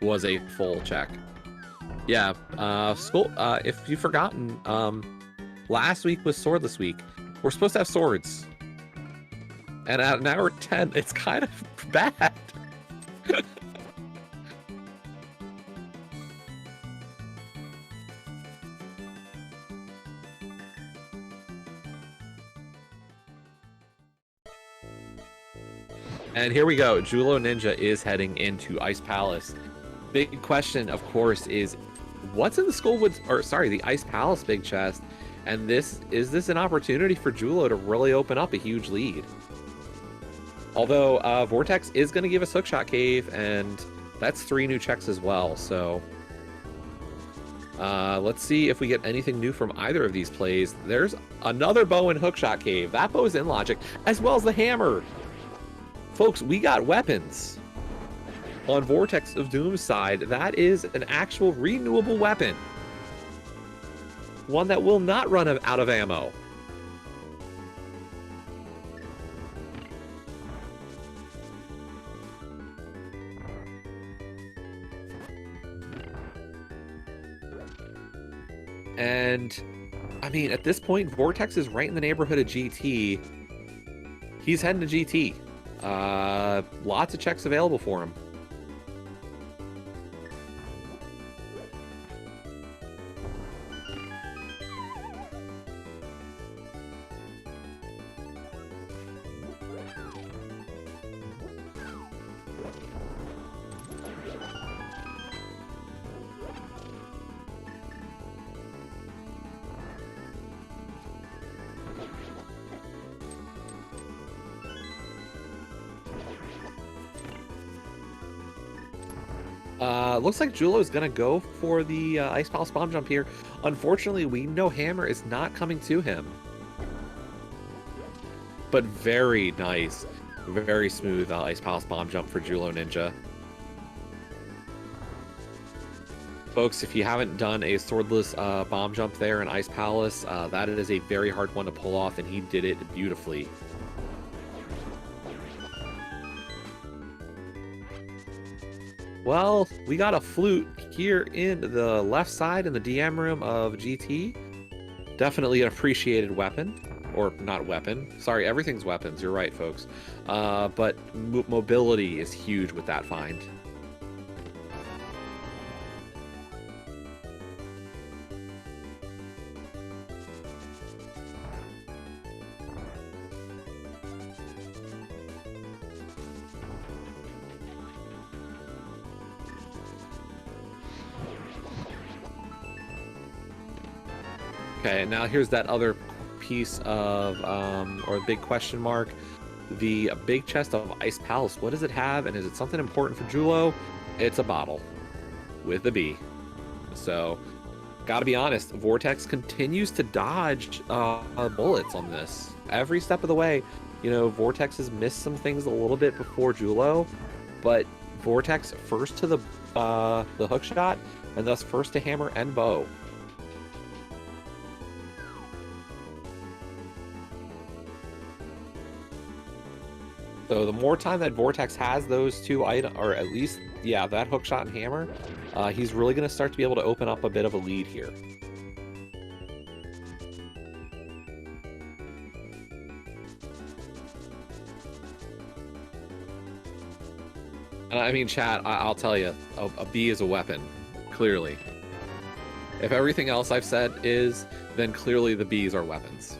it was a full check. Yeah, if you've forgotten, last week was Swordless Week. We're supposed to have swords. And at an hour 10, it's kind of bad. And here we go. Julo Ninja is heading into Ice Palace. Big question, of course, is what's in the Skullwoods, or sorry, the Ice Palace big chest? And is this an opportunity for Julo to really open up a huge lead? Although Vortex is going to give us Hookshot Cave, and that's 3 new checks as well. So let's see if we get anything new from either of these plays. There's another bow in Hookshot Cave. That bow is in logic, as well as the hammer. Folks, we got weapons on Vortex of Doom's side. That is an actual renewable weapon. One that will not run out of ammo. And, I mean, at this point, Vortex is right in the neighborhood of GT. He's heading to GT. Lots of checks available for him. Looks like Julo is gonna go for the Ice Palace bomb jump here. Unfortunately, we know Hammer is not coming to him. But very nice, very smooth Ice Palace bomb jump for Julo Ninja. Folks, if you haven't done a swordless bomb jump there in Ice Palace, that is a very hard one to pull off, and he did it beautifully. Well, we got a flute here in the left side in the DM room of GT. Definitely an appreciated weapon. Or not weapon. Sorry, everything's weapons. You're right, folks. But mobility is huge with that find. Okay, now here's that other piece of, or big question mark. The big chest of Ice Palace. What does it have, and is it something important for Julo? It's a bottle with a B. So, gotta be honest, Vortex continues to dodge bullets on this. Every step of the way, you know, Vortex has missed some things a little bit before Julo, but Vortex first to the hook shot, and thus first to hammer and bow. So the more time that Vortex has those two items, or at least, yeah, that hookshot and hammer, he's really going to start to be able to open up a bit of a lead here. I mean, chat, I'll tell you, a B is a weapon, clearly. If everything else I've said is, then clearly the Bs are weapons.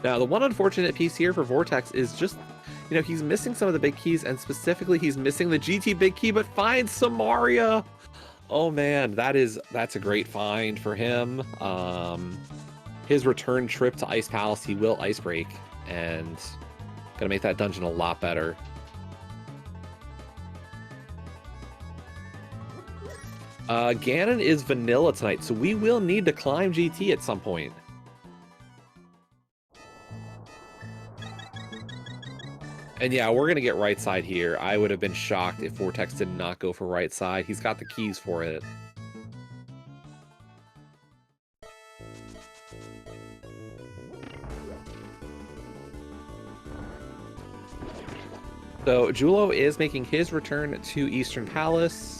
Now, the one unfortunate piece here for Vortex is just, you know, he's missing some of the big keys, and specifically he's missing the GT big key, but finds Samaria. Oh man, that's a great find for him. His return trip to Ice Palace, he will ice break, and gonna make that dungeon a lot better. Ganon is vanilla tonight, so we will need to climb GT at some point. And yeah, we're going to get right side here. I would have been shocked if Vortex did not go for right side. He's got the keys for it. So Julo is making his return to Eastern Palace.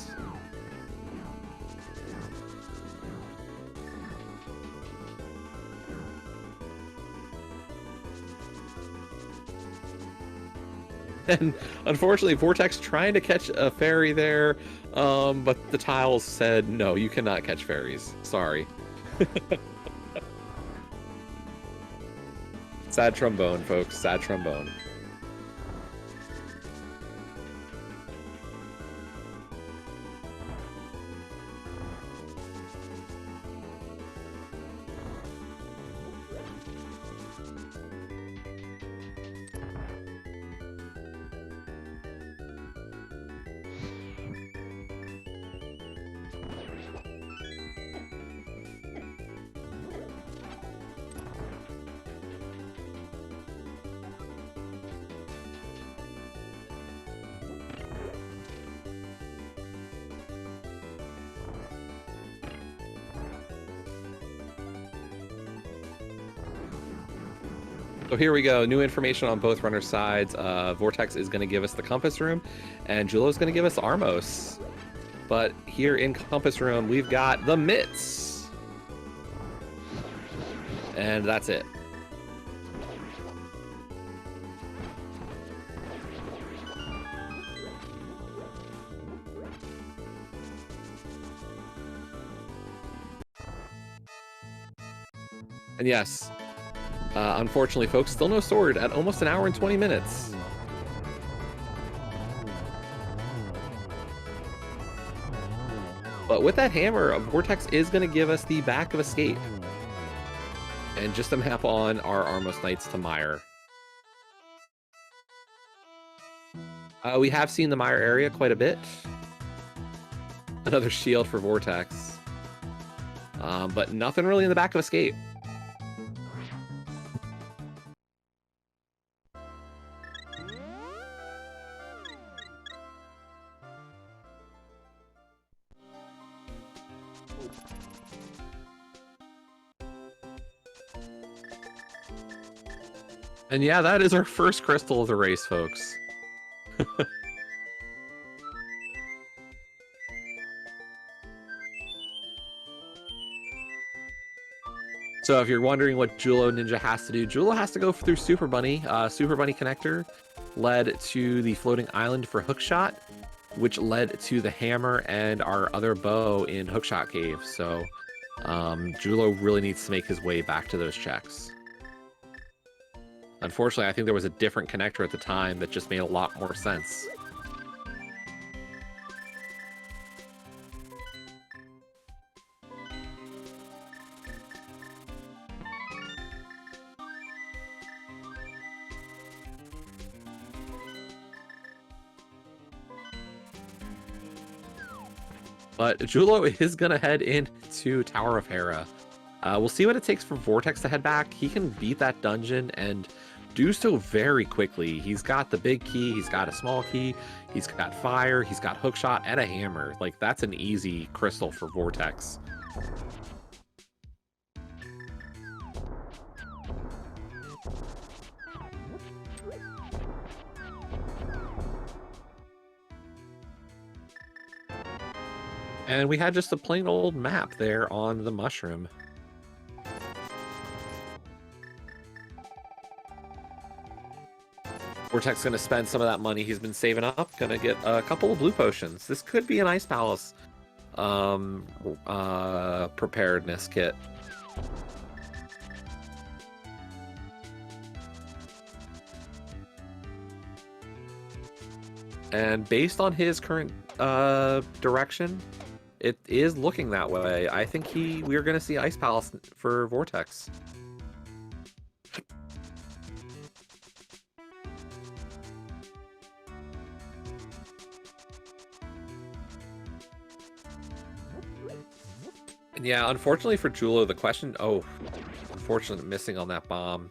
And unfortunately, Vortex trying to catch a fairy there, but the tiles said, no, you cannot catch fairies. Sorry. Sad trombone, folks. Sad trombone. So here we go. New information on both runner sides. Vortex is going to give us the Compass Room, and Julo is going to give us Armos. But here in Compass Room, we've got the Mitts. And that's it. And yes, unfortunately, folks, still no sword at almost an hour and 20 minutes. But with that hammer, Vortex is going to give us the back of escape. And just a map on our Armos Knights to Mire. We have seen the Mire area quite a bit. Another shield for Vortex. But nothing really in the back of escape. And yeah, that is our first crystal of the race, folks. So if you're wondering what Julo Ninja has to do, Julo has to go through Super Bunny. Super Bunny connector led to the floating island for Hookshot, which led to the hammer and our other bow in Hookshot Cave. So Julo really needs to make his way back to those checks. Unfortunately, I think there was a different connector at the time that just made a lot more sense. But Julo is going to head into Tower of Hera. We'll see what it takes for Vortex to head back. He can beat that dungeon and do so very quickly. He's got the big key, he's got a small key, he's got fire, he's got hookshot, and a hammer. Like, that's an easy crystal for Vortex. And we had just a plain old map there on the mushroom. Vortex going to spend some of that money he's been saving up. Going to get a couple of blue potions. This could be an Ice Palace preparedness kit. And based on his current direction, it is looking that way. I think we are going to see Ice Palace for Vortex. And yeah, unfortunately for Julo, the question... Oh, unfortunate missing on that bomb.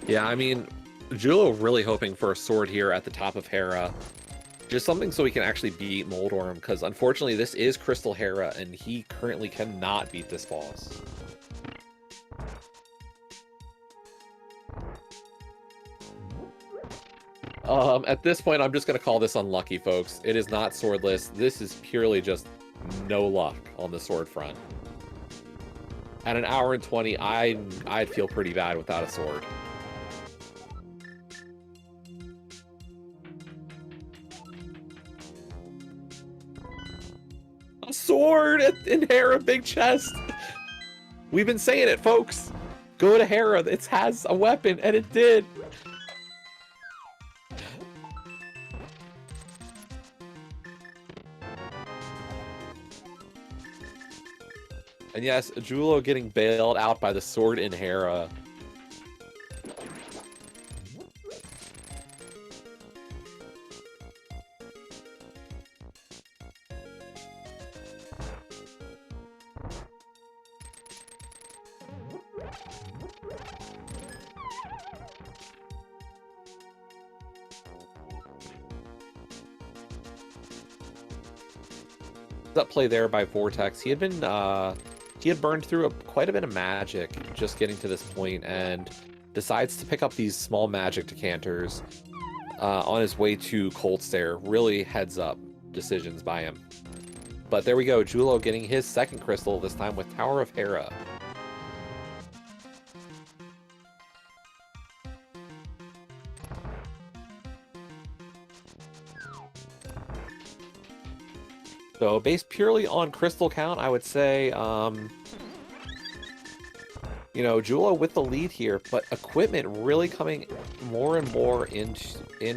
Yeah, I mean, Julo really hoping for a sword here at the top of Hera. Just something so he can actually beat Moldorm, because unfortunately this is Crystal Hera, and he currently cannot beat this boss. At this point, I'm just going to call this unlucky, folks. It is not swordless. This is purely just no luck on the sword front. At an hour and 20, I'd feel pretty bad without a sword. A sword in Hera, big chest. We've been saying it, folks. Go to Hera. It has a weapon, and it did. And yes, Julo getting bailed out by the sword in Hera. That play there by Vortex. He had been he had burned through quite a bit of magic just getting to this point, and decides to pick up these small magic decanters. on his way to Cold Stare. Really heads up decisions by him. But there we go, Julo getting his second crystal, this time with Tower of Hera. So based purely on crystal count, I would say, you know, Julo with the lead here, but equipment really coming more and more in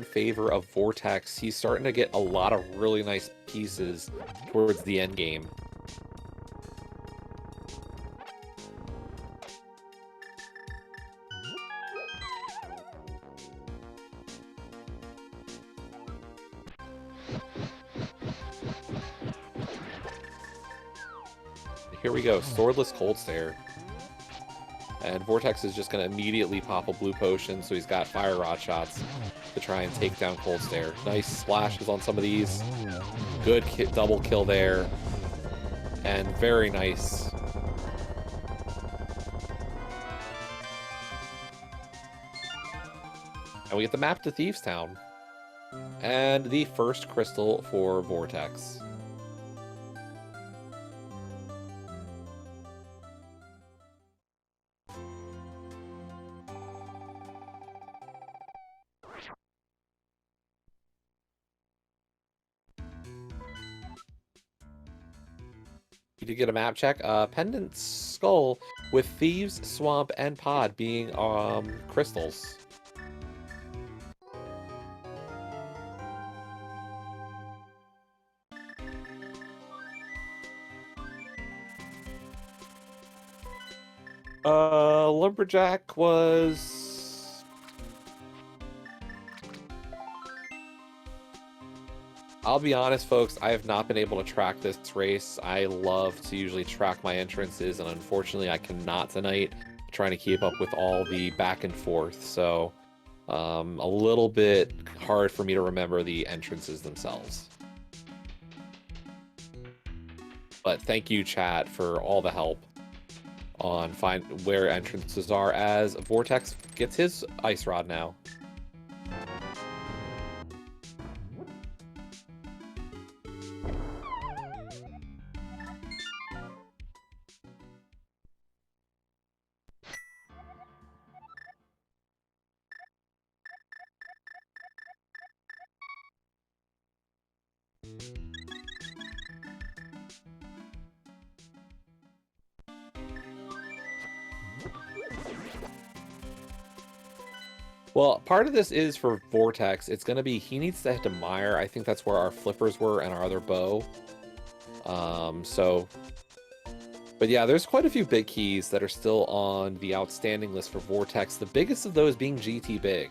favor of Vortex. He's starting to get a lot of really nice pieces towards the end game. Here we go, Swordless Cold Stare. And Vortex is just going to immediately pop a blue potion, so he's got Fire Rod shots to try and take down Cold Stare. Nice splashes on some of these. Good double kill there. And very nice. And we get the map to Thieves Town. And the first crystal for Vortex. You did get a map check. Pendant Skull with Thieves, Swamp, and Pod being crystals. Lumberjack was... I'll be honest, folks, I have not been able to track this race. I love to usually track my entrances, and unfortunately I cannot tonight, trying to keep up with all the back and forth. So a little bit hard for me to remember the entrances themselves. But thank you, chat, for all the help on find where entrances are, as Vortex gets his Ice Rod now. Well, part of this is for Vortex. It's going to be, he needs to head to Mire. I think that's where our flippers were and our other bow. But yeah, there's quite a few big keys that are still on the outstanding list for Vortex. The biggest of those being GT Big.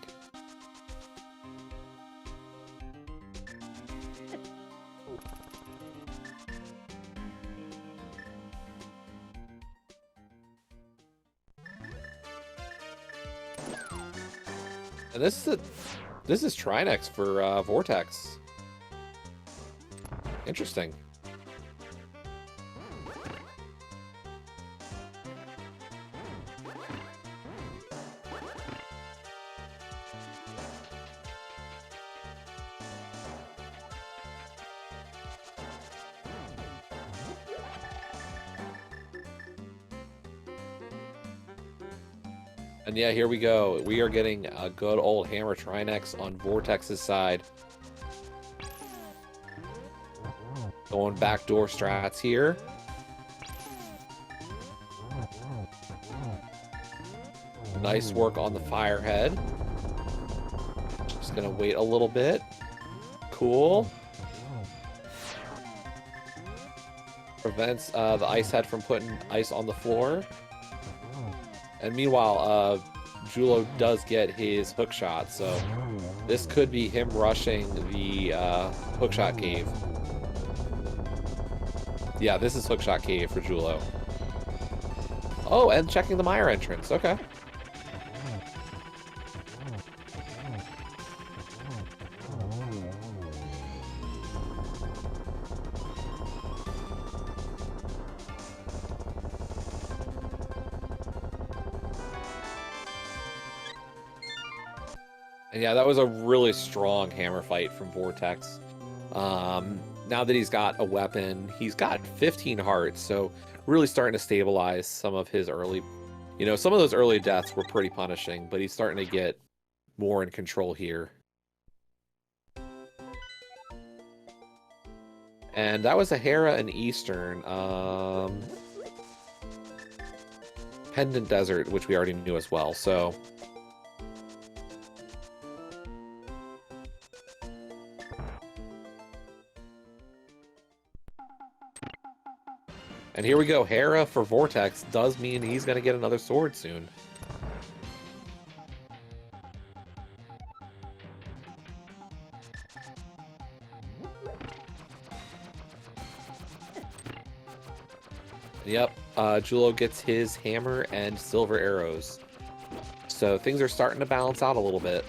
And this is Trinex for Vortex. Interesting. And yeah, here we go. We are getting a good old Hammer Trinex on Vortex's side. Going backdoor strats here. Nice work on the Firehead. Just gonna wait a little bit. Cool. Prevents the Ice Head from putting ice on the floor. And meanwhile, Julo does get his hookshot, so this could be him rushing the hookshot cave. Yeah, this is hookshot cave for Julo. Oh, and checking the Mire entrance. Okay. And yeah, that was a really strong hammer fight from Vortex. Now that he's got a weapon, he's got 15 hearts, so really starting to stabilize some of his early... some of those early deaths were pretty punishing, but he's starting to get more in control here. And that was a Hera and Eastern. Pendant Desert, which we already knew as well, so... And here we go, Hera for Vortex does mean he's going to get another sword soon. Yep, Julo gets his hammer and silver arrows. So things are starting to balance out a little bit.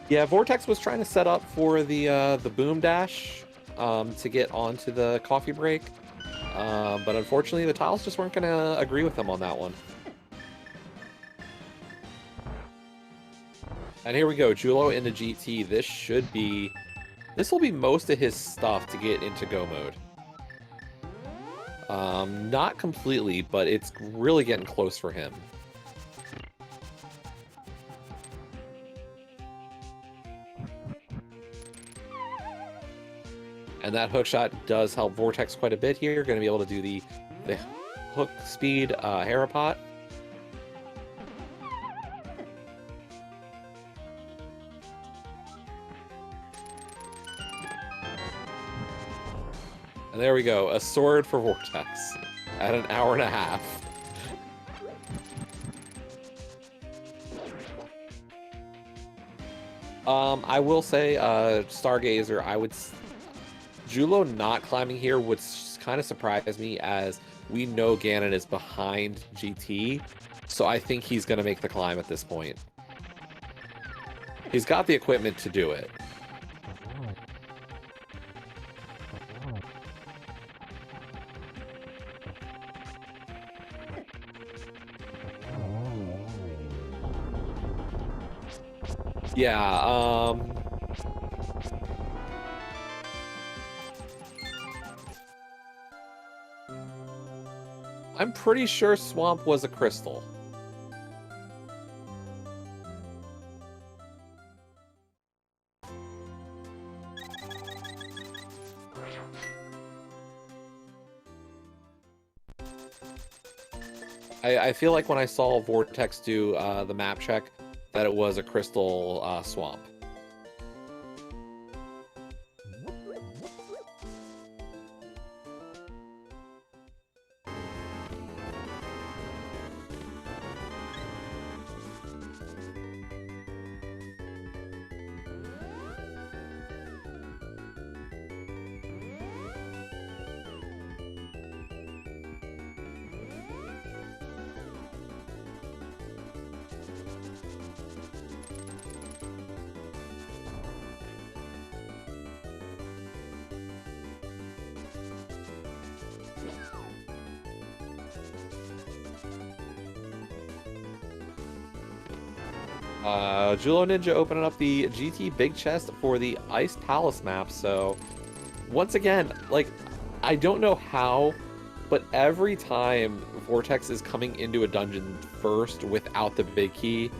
Yeah, Vortex was trying to set up for the boom dash to get onto the coffee break, but unfortunately the tiles just weren't going to agree with him on that one. And here we go, Julo into GT. This will be most of his stuff to get into go mode. Not completely, but it's really getting close for him. And that hook shot does help Vortex quite a bit here. Going to be able to do the hook speed Hera pot. And there we go, a sword for Vortex at an hour and a half. I will say, Stargazer, Julo not climbing here would kind of surprise me, as we know Ganon is behind GT, so I think he's going to make the climb at this point. He's got the equipment to do it. Yeah, I'm pretty sure Swamp was a crystal. I feel like when I saw Vortex do the map check, that it was a crystal swamp. Julo Ninja opening up the GT Big Chest for the Ice Palace map. So, once again, like, I don't know how, but every time Vortex is coming into a dungeon first without the big key,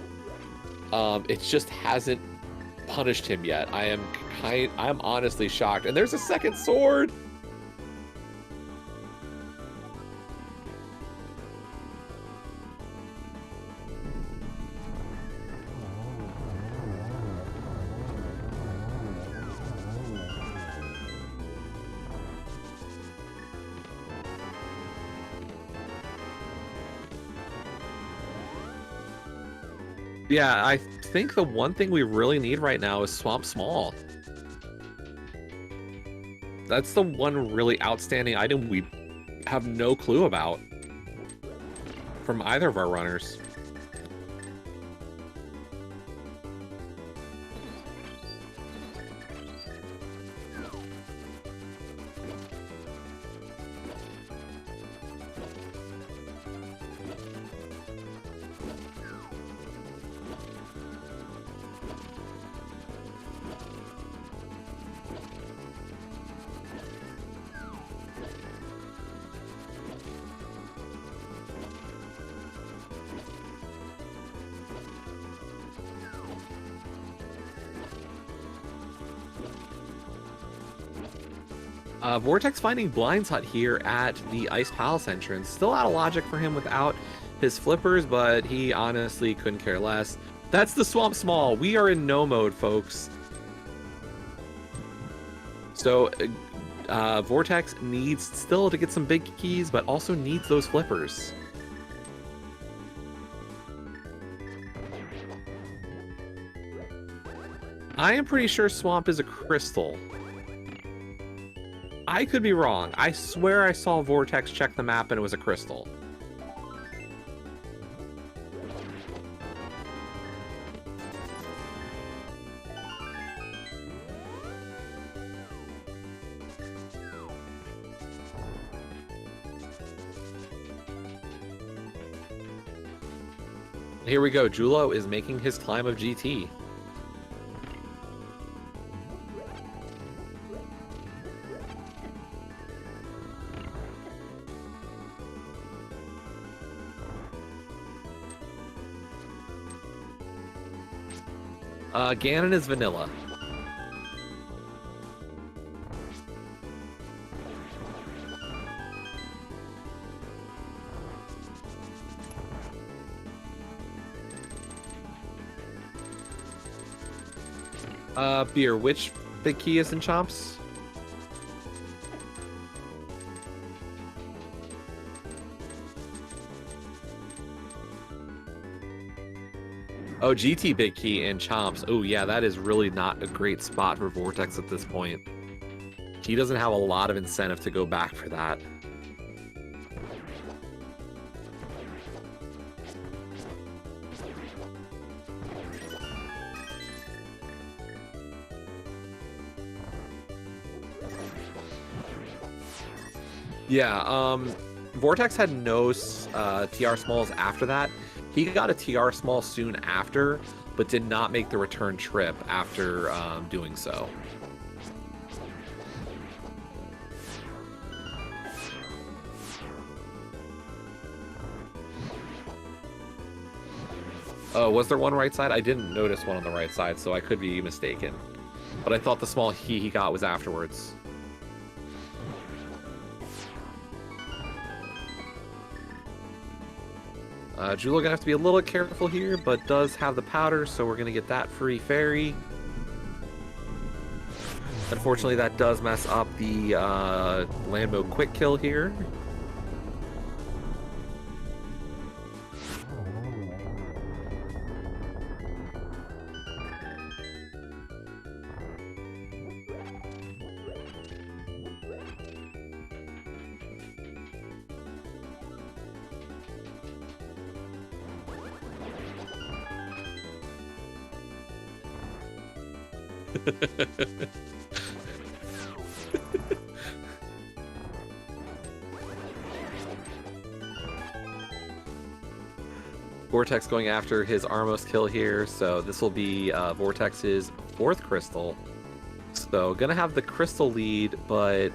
it just hasn't punished him yet. I'm honestly shocked. And there's a second sword! Yeah, I think the one thing we really need right now is Swamp Small. That's the one really outstanding item we have no clue about. from either of our runners. Vortex finding Blind Hut here at the Ice Palace entrance. Still out of logic for him without his flippers, but he honestly couldn't care less. That's the Swamp Small. We are in no mode, folks. So Vortex needs still to get some big keys, but also needs those flippers. I am pretty sure Swamp is a crystal. I could be wrong. I swear I saw Vortex check the map and it was a crystal. Here we go. Julo is making his climb of GT. Ganon is vanilla. Beer, which big key is in Chomps? Oh, GT big key and Chomps. Oh yeah, that is really not a great spot for Vortex at this point. He doesn't have a lot of incentive to go back for that. Yeah, Vortex had no TR Smalls after that. He got a TR Small soon after, but did not make the return trip after doing so. Oh, was there one right side? I didn't notice one on the right side, so I could be mistaken. But I thought the small he got was afterwards. Julo gonna have to be a little careful here, but does have the powder, so we're gonna get that free fairy. Unfortunately, that does mess up the land mode quick kill here. Vortex going after his Armos kill here, so this will be Vortex's 4th crystal. So gonna have the crystal lead, but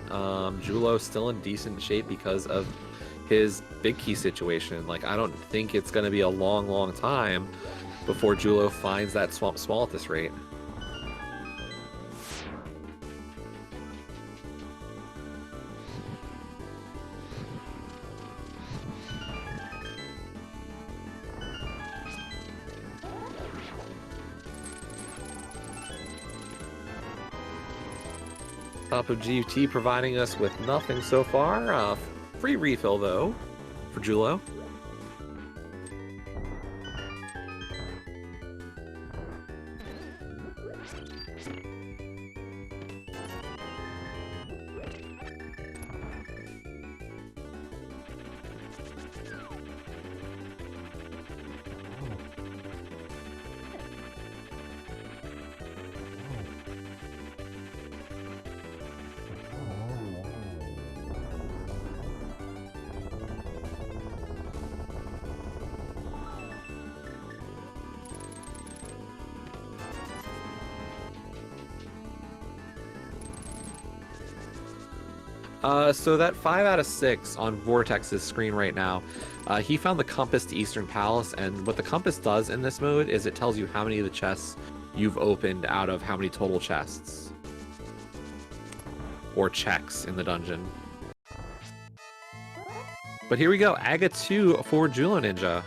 Julo still in decent shape because of his big key situation. Like, I don't think it's gonna be a long time before Julo finds that Swamp Small at this rate. Top of GT providing us with nothing so far. Free refill, though, for Julo. So that 5 out of 6 on Vortex's screen right now, he found the compass to Eastern Palace, and what the compass does in this mode is it tells you how many of the chests you've opened out of how many total chests. Or checks in the dungeon. But here we go, Aga 2 for Julo Ninja.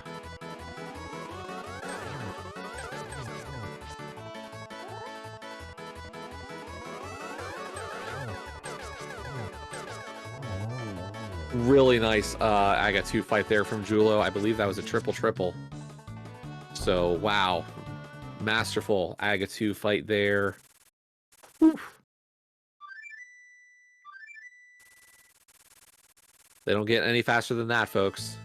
Really nice Aga 2 fight there from Julo. I believe that was a triple. So, wow. Masterful Aga 2 fight there. Whew. They don't get any faster than that, folks.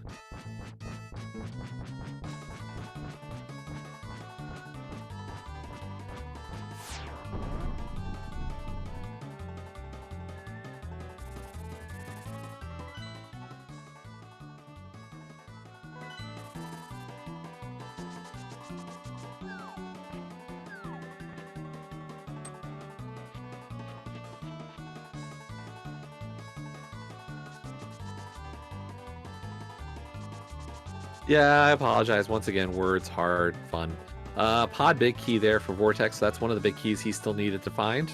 Yeah, I apologize. Once again, words, hard, fun. Pod big key there for Vortex. That's one of the big keys he still needed to find.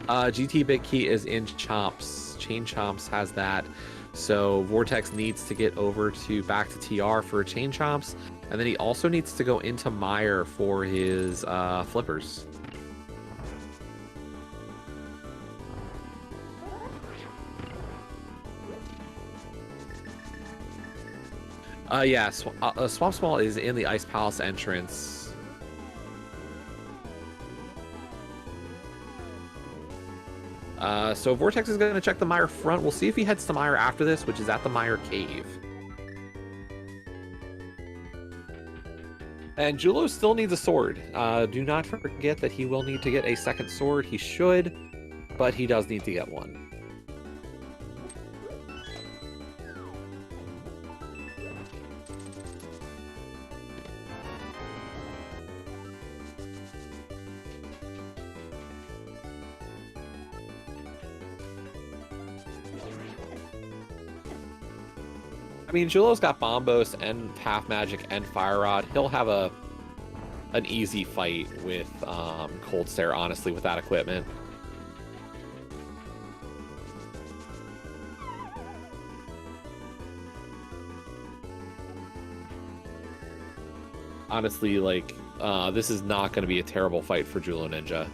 GT big key is in Chomps. Chain Chomps has that. So Vortex needs to get over to back to TR for Chain Chomps. And then he also needs to go into Mire for his flippers. Yeah, Swamp Small is in the Ice Palace entrance. So Vortex is going to check the Mire front. We'll see if he heads to Mire after this, which is at the Mire Cave. And Julo still needs a sword. Do not forget that he will need to get a second sword. He should, but he does need to get one. I mean, Julo's got Bombos and Half Magic and Fire Rod. He'll have an easy fight with Cold Stare, honestly, with that equipment. Honestly, like, this is not going to be a terrible fight for Julo Ninja.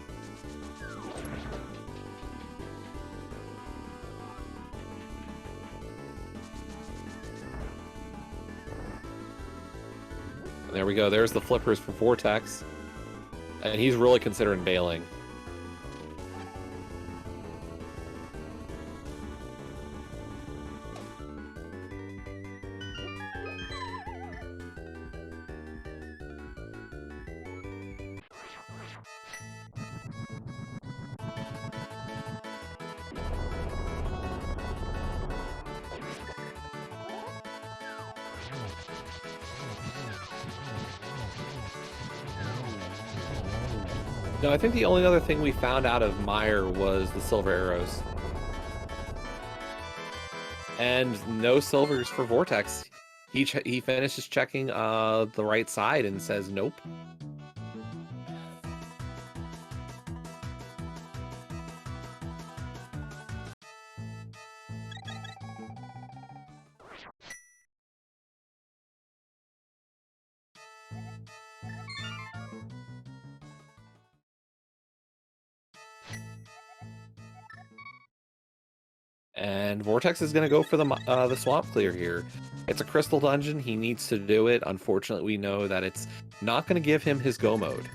There we go. There's the flippers for Vortex. And he's really considering bailing. No, I think the only other thing we found out of Mire was the silver arrows. And no silvers for Vortex. He finishes checking the right side and says nope. And Vortex is going to go for the swamp clear here. It's a crystal dungeon. He needs to do it. Unfortunately, we know that it's not going to give him his go mode.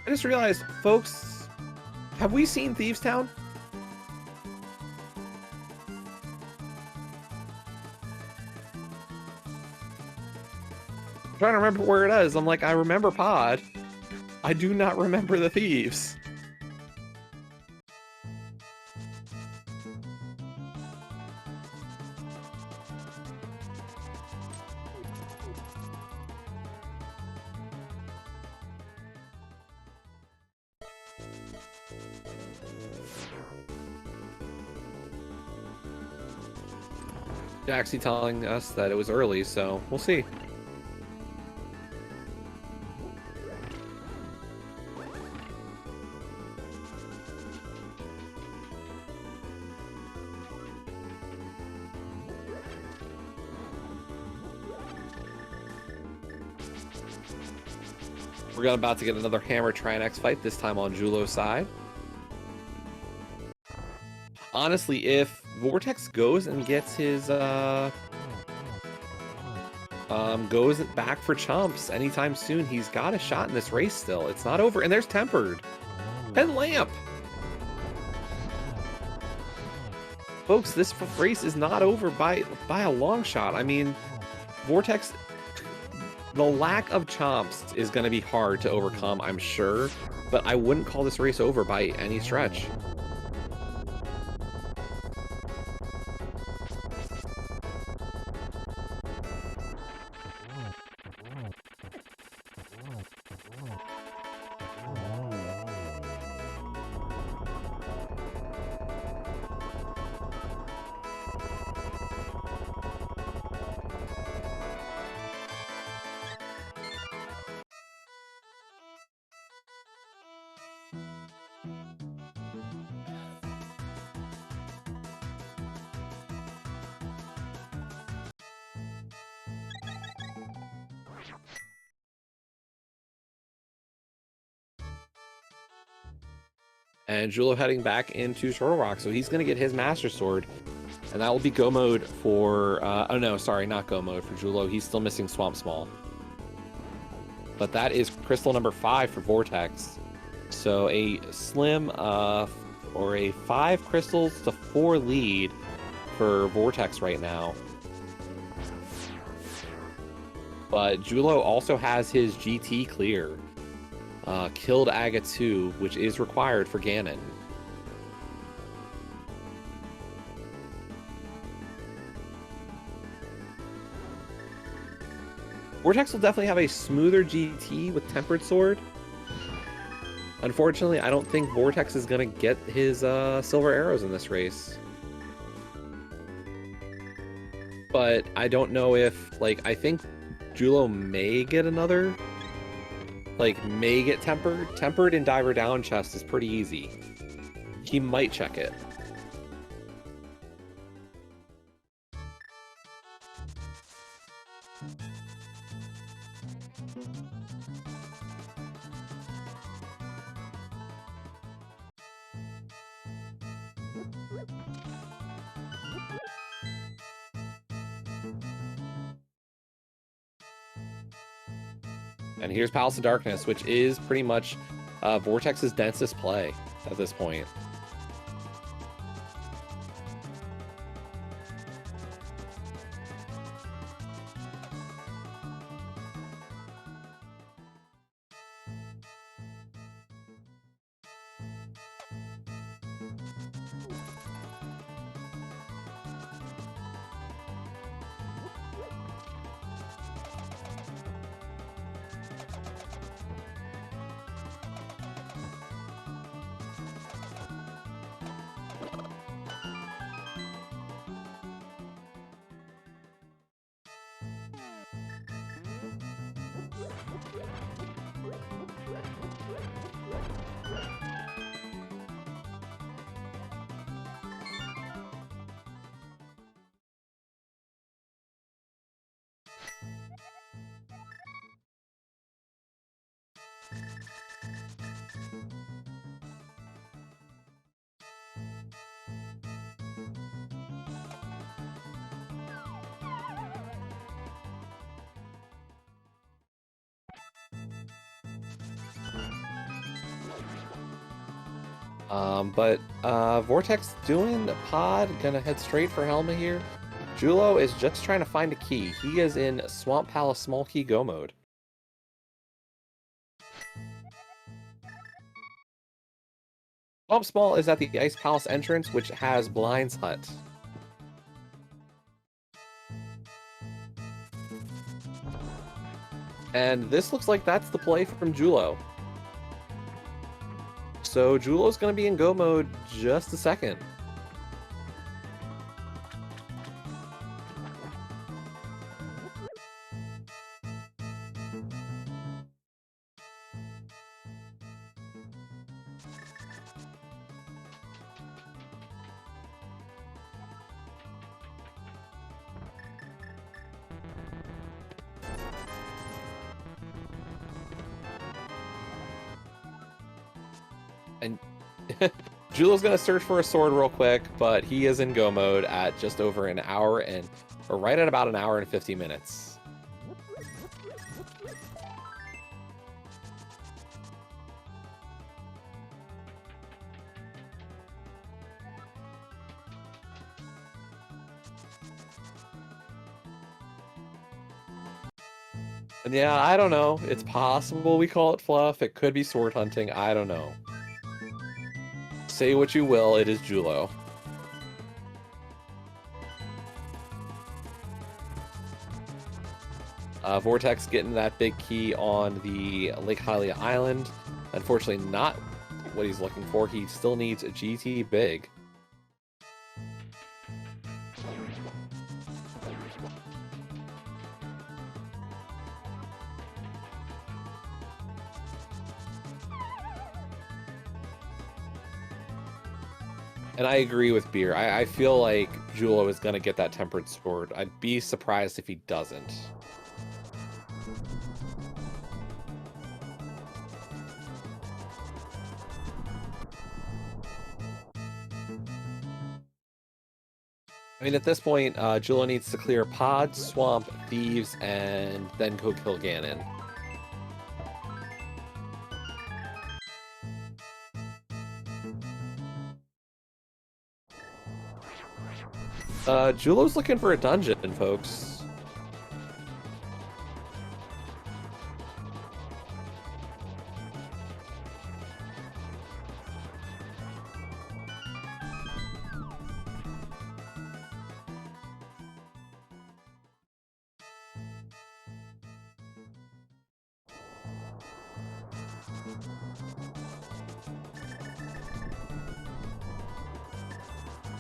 I just realized, folks, have we seen Thieves Town? I'm trying to remember where it is. I'm like, I remember Pod. I do not remember the thieves. Jaxie telling us that it was early, so we'll see. We're about to get another Hammer Trinex fight, this time on Julo's side. Honestly, if Vortex goes and gets his goes back for chumps anytime soon, he's got a shot in this race still. It's not over, and there's Tempered. Pen Lamp! Folks, this race is not over by a long shot. I mean, Vortex, the lack of chomps is going to be hard to overcome, I'm sure, but I wouldn't call this race over by any stretch. And Julo heading back into Turtle Rock, so he's going to get his Master Sword, and that will be go mode for, oh no, sorry, not go mode for Julo. He's still missing Swamp Small. But that is crystal number 5 for Vortex. So a slim, or a 5 crystals to 4 lead for Vortex right now. But Julo also has his GT clear. Killed Aga 2, which is required for Ganon. Vortex will definitely have a smoother GT with Tempered Sword. Unfortunately, I don't think Vortex is going to get his silver arrows in this race. But I don't know if, like, I think Julo may get another, like, may get Tempered. Tempered in Diver Down chest is pretty easy. He might check it. And here's Palace of Darkness, which is pretty much Vortex's densest play at this point. But Vortex doing pod, gonna head straight for Helma here. Julo is just trying to find a key. He is in Swamp Palace small key go mode. Swamp Small is at the Ice Palace entrance, which has Blind's Hut. And this looks like that's the play from Julo. So Julo's going to be in go mode just a second. And Julo's going to search for a sword real quick, but he is in go mode at just over an hour or right at about an hour and 50 minutes. And yeah, I don't know. It's possible we call it fluff. It could be sword hunting. I don't know. Say what you will, it is Julo. Vortex getting that big key on the Lake Hylia Island. Unfortunately, not what he's looking for. He still needs a GT big. And I agree with Beer. I feel like Julo is going to get that Tempered Sword. I'd be surprised if he doesn't. I mean, at this point, Julo needs to clear Pod, Swamp, Thieves, and then go kill Ganon. Julo's looking for a dungeon, folks.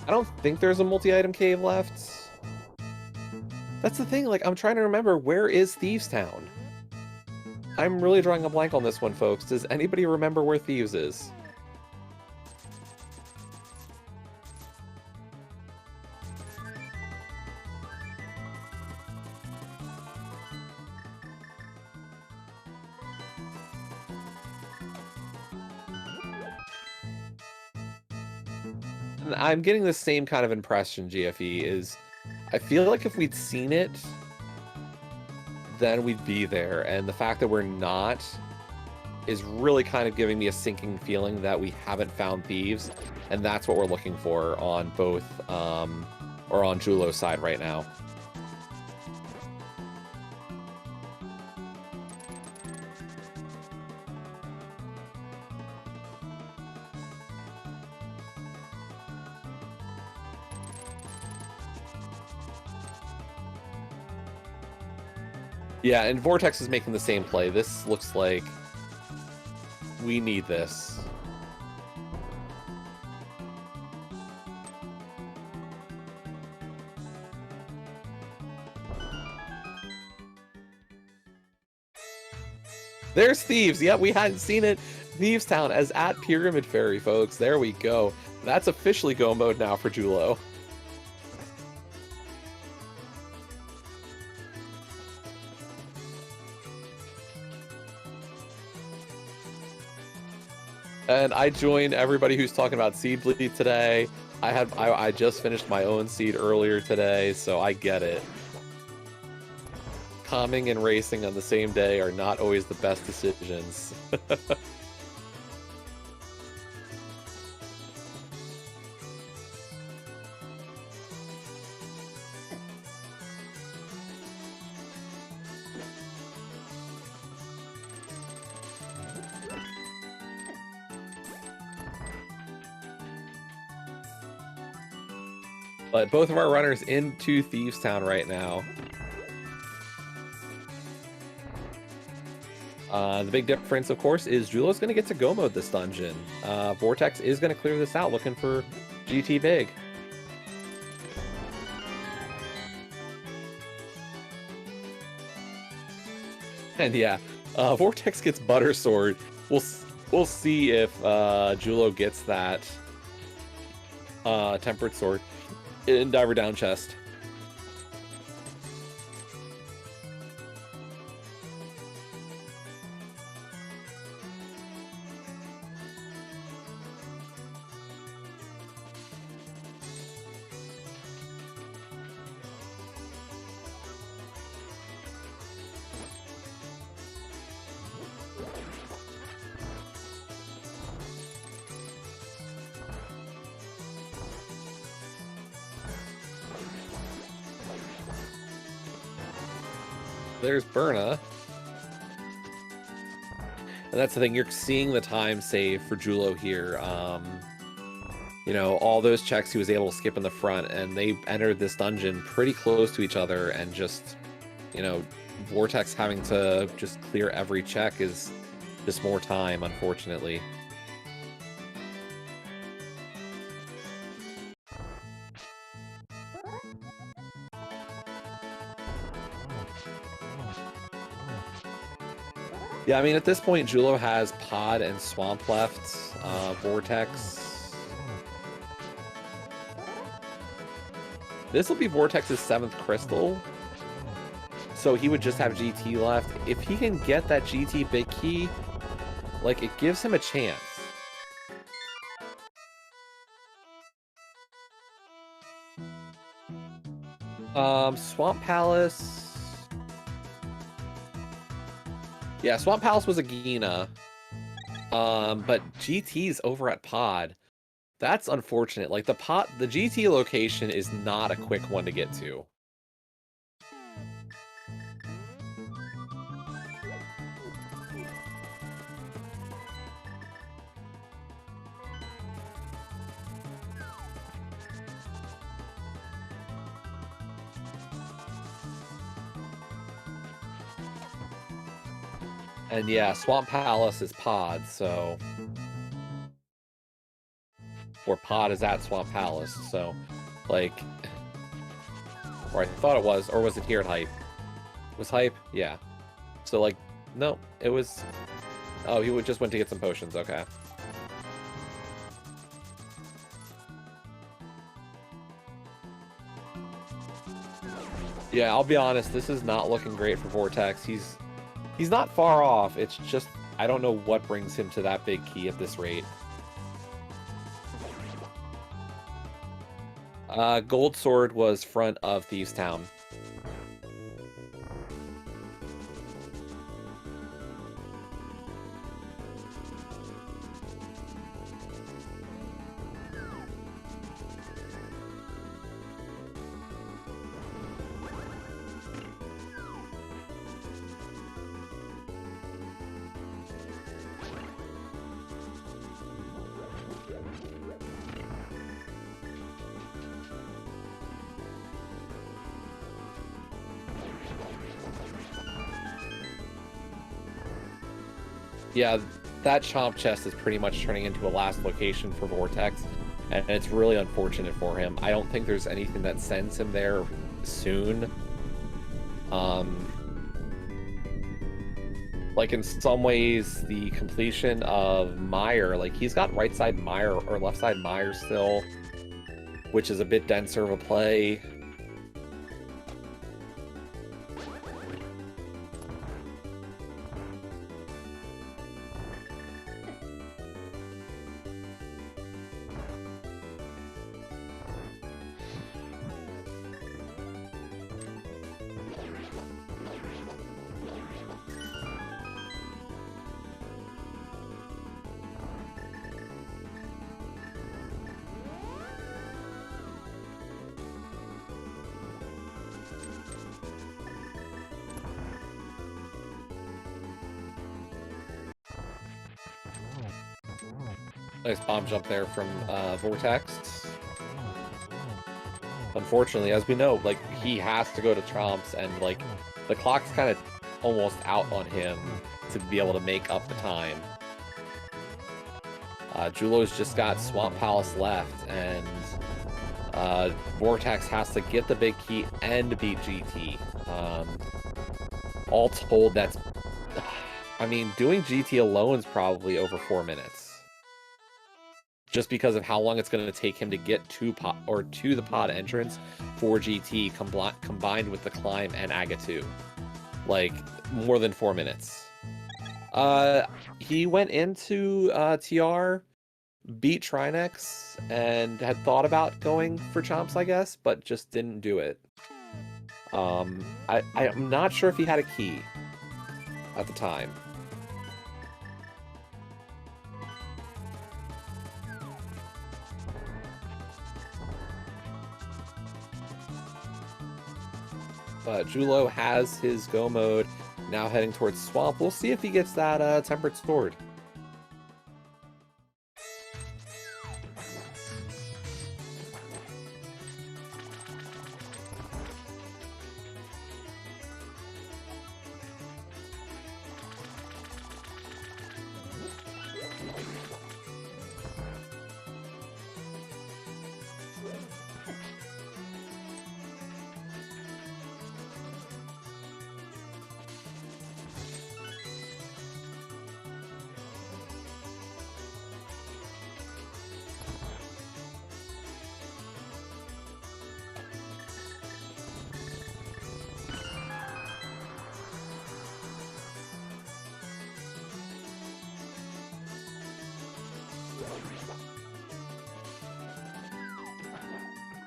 I don't think there's a multi-item cave left. That's the thing, like, I'm trying to remember, where is Thieves Town? I'm really drawing a blank on this one, folks. Does anybody remember where Thieves is? I'm getting the same kind of impression, GFE, is I feel like if we'd seen it, then we'd be there. And the fact that we're not is really kind of giving me a sinking feeling that we haven't found Thieves. And that's what we're looking for on both, or on Julo's side right now. Yeah, and Vortex is making the same play. This looks like we need this. There's Thieves. Yep, we hadn't seen it. Thieves Town as at Pyramid Fairy, folks. There we go. That's officially go mode now for Julo. And I join everybody who's talking about Seed Bleed today. I just finished my own seed earlier today, so I get it. Calming and racing on the same day are not always the best decisions. But both of our runners into Thieves Town right now. The big difference, of course, is Julo's going to get to go mode this dungeon. Vortex is going to clear this out, looking for GT Big. And yeah, Vortex gets Butter Sword. We'll see if Julo gets that Tempered Sword in Diver Down chest. There's Burna. And that's the thing, you're seeing the time save for Julo here. You know, all those checks he was able to skip in the front, and they entered this dungeon pretty close to each other, and just, you know, Vortex having to just clear every check is just more time, unfortunately. Yeah, I mean, at this point, Julo has Pod and Swamp left. Vortex. This will be Vortex's 7th crystal. So he would just have GT left. If he can get that GT big key, like, it gives him a chance. Swamp Palace. Yeah, Swamp Palace was a Gina. But GT's over at Pod. That's unfortunate. Like, the GT location is not a quick one to get to. And yeah, Swamp Palace is Pod, so... Or Pod is at Swamp Palace, so... Like... Or I thought it was, or was it here at Hype? Was Hype? Yeah. So, like, no, it was... Oh, he just went to get some potions, okay. Yeah, I'll be honest, this is not looking great for Vortex. He's not far off, it's just, I don't know what brings him to that big key at this rate. Gold Sword was front of Thieves Town. Yeah, that Chomp chest is pretty much turning into a last location for Vortex, and it's really unfortunate for him. I don't think there's anything that sends him there soon. Like, in some ways, the completion of Meyer, like, he's got right side Meyer, or left side Meyer still, which is a bit denser of a play. Nice bomb jump there from Vortex. unfortunately, as we know, like, he has to go to Chomps, and, like, the clock's kind of almost out on him to be able to make up the time. Julo's just got Swamp Palace left, and Vortex has to get the big key and beat GT. All told, that's... I mean, doing GT alone is probably over 4 minutes. Just because of how long it's going to take him to get to the pod entrance for GT combined with the climb and Aga 2. Like, more than 4 minutes. He went into TR, beat Trinex, and had thought about going for Chomps, I guess, but just didn't do it. I'm not sure if he had a key at the time. But Julo has his go mode, now heading towards Swamp. We'll see if he gets that Tempered Sword.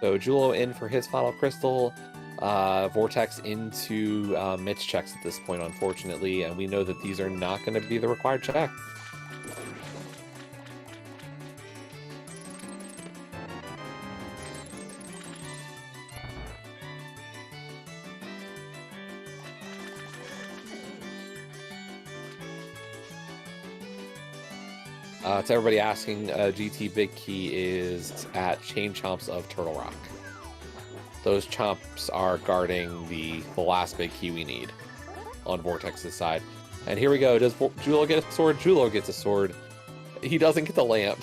So Julo in for his final crystal, Vortex into Mitch checks at this point, unfortunately, and we know that these are not going to be the required check. To everybody asking, GT Big Key is at Chain Chomps of Turtle Rock. Those Chomps are guarding the last big key we need on Vortex's side. And here we go. Does Julo get a sword? Julo gets a sword. He doesn't get the lamp.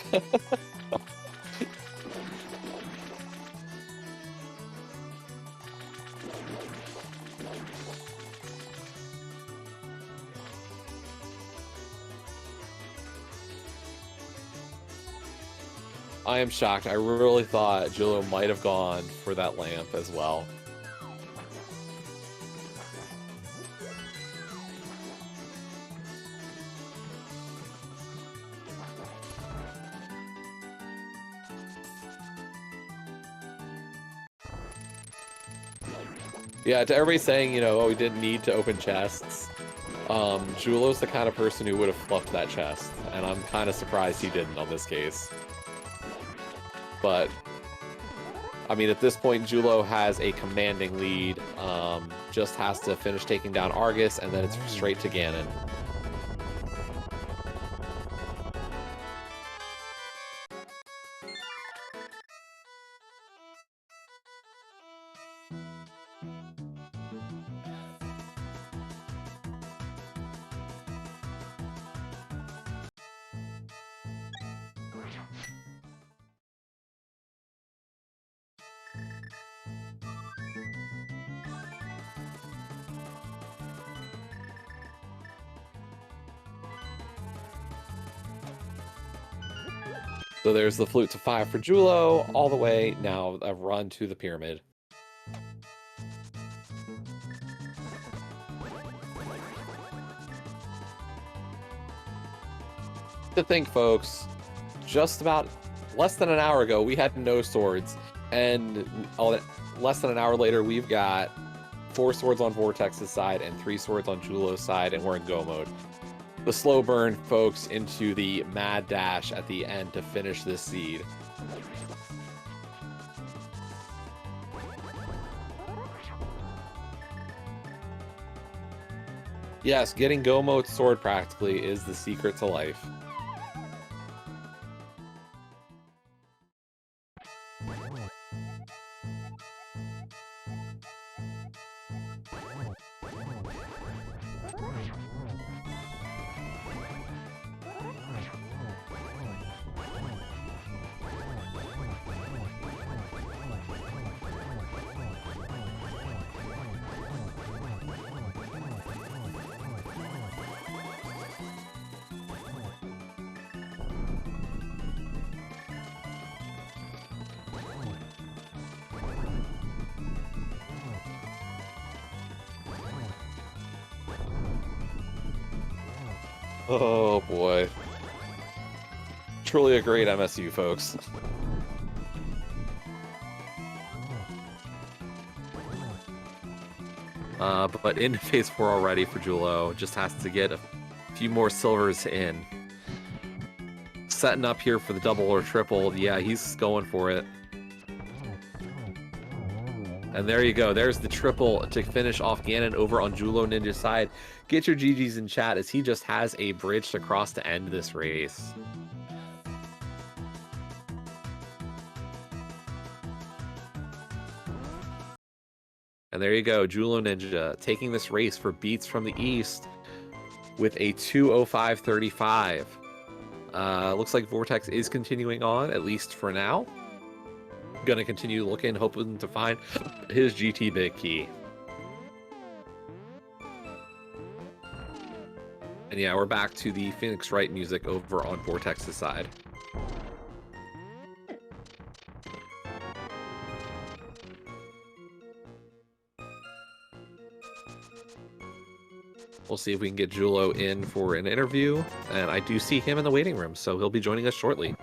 I am shocked. I really thought Julo might have gone for that lamp as well. Yeah, to everybody saying, you know, oh, we didn't need to open chests. Julo's the kind of person who would have fluffed that chest, and I'm kind of surprised he didn't on this case. But, I mean, at this point, Julo has a commanding lead. Just has to finish taking down Argus, and then it's straight to Ganon. So there's the flute to 5 for Julo, all the way now a run to the pyramid. To think, folks, just about less than an hour ago we had no swords, and less than an hour later we've got 4 swords on Vortex's side and 3 swords on Julo's side, and we're in go mode. The slow burn, folks, into the mad dash at the end to finish this seed. Yes, getting go mode sword practically is the secret to life. Oh boy. Truly a great MSU, folks. But into phase 4 already for Julo. Just has to get a few more silvers in. Setting up here for the double or triple. Yeah, he's going for it. And there you go. There's the triple to finish off Ganon over on Julo Ninja's side. Get your GGs in chat as he just has a bridge to cross to end this race. And there you go. Julo Ninja taking this race for Beats from the East with a 2:05.35. Looks like Vortex is continuing on, at least for now. Gonna continue looking, hoping to find his GT big key. And yeah, we're back to the Phoenix Wright music over on Vortex's side. We'll see if we can get Julo in for an interview, and I do see him in the waiting room, so he'll be joining us shortly.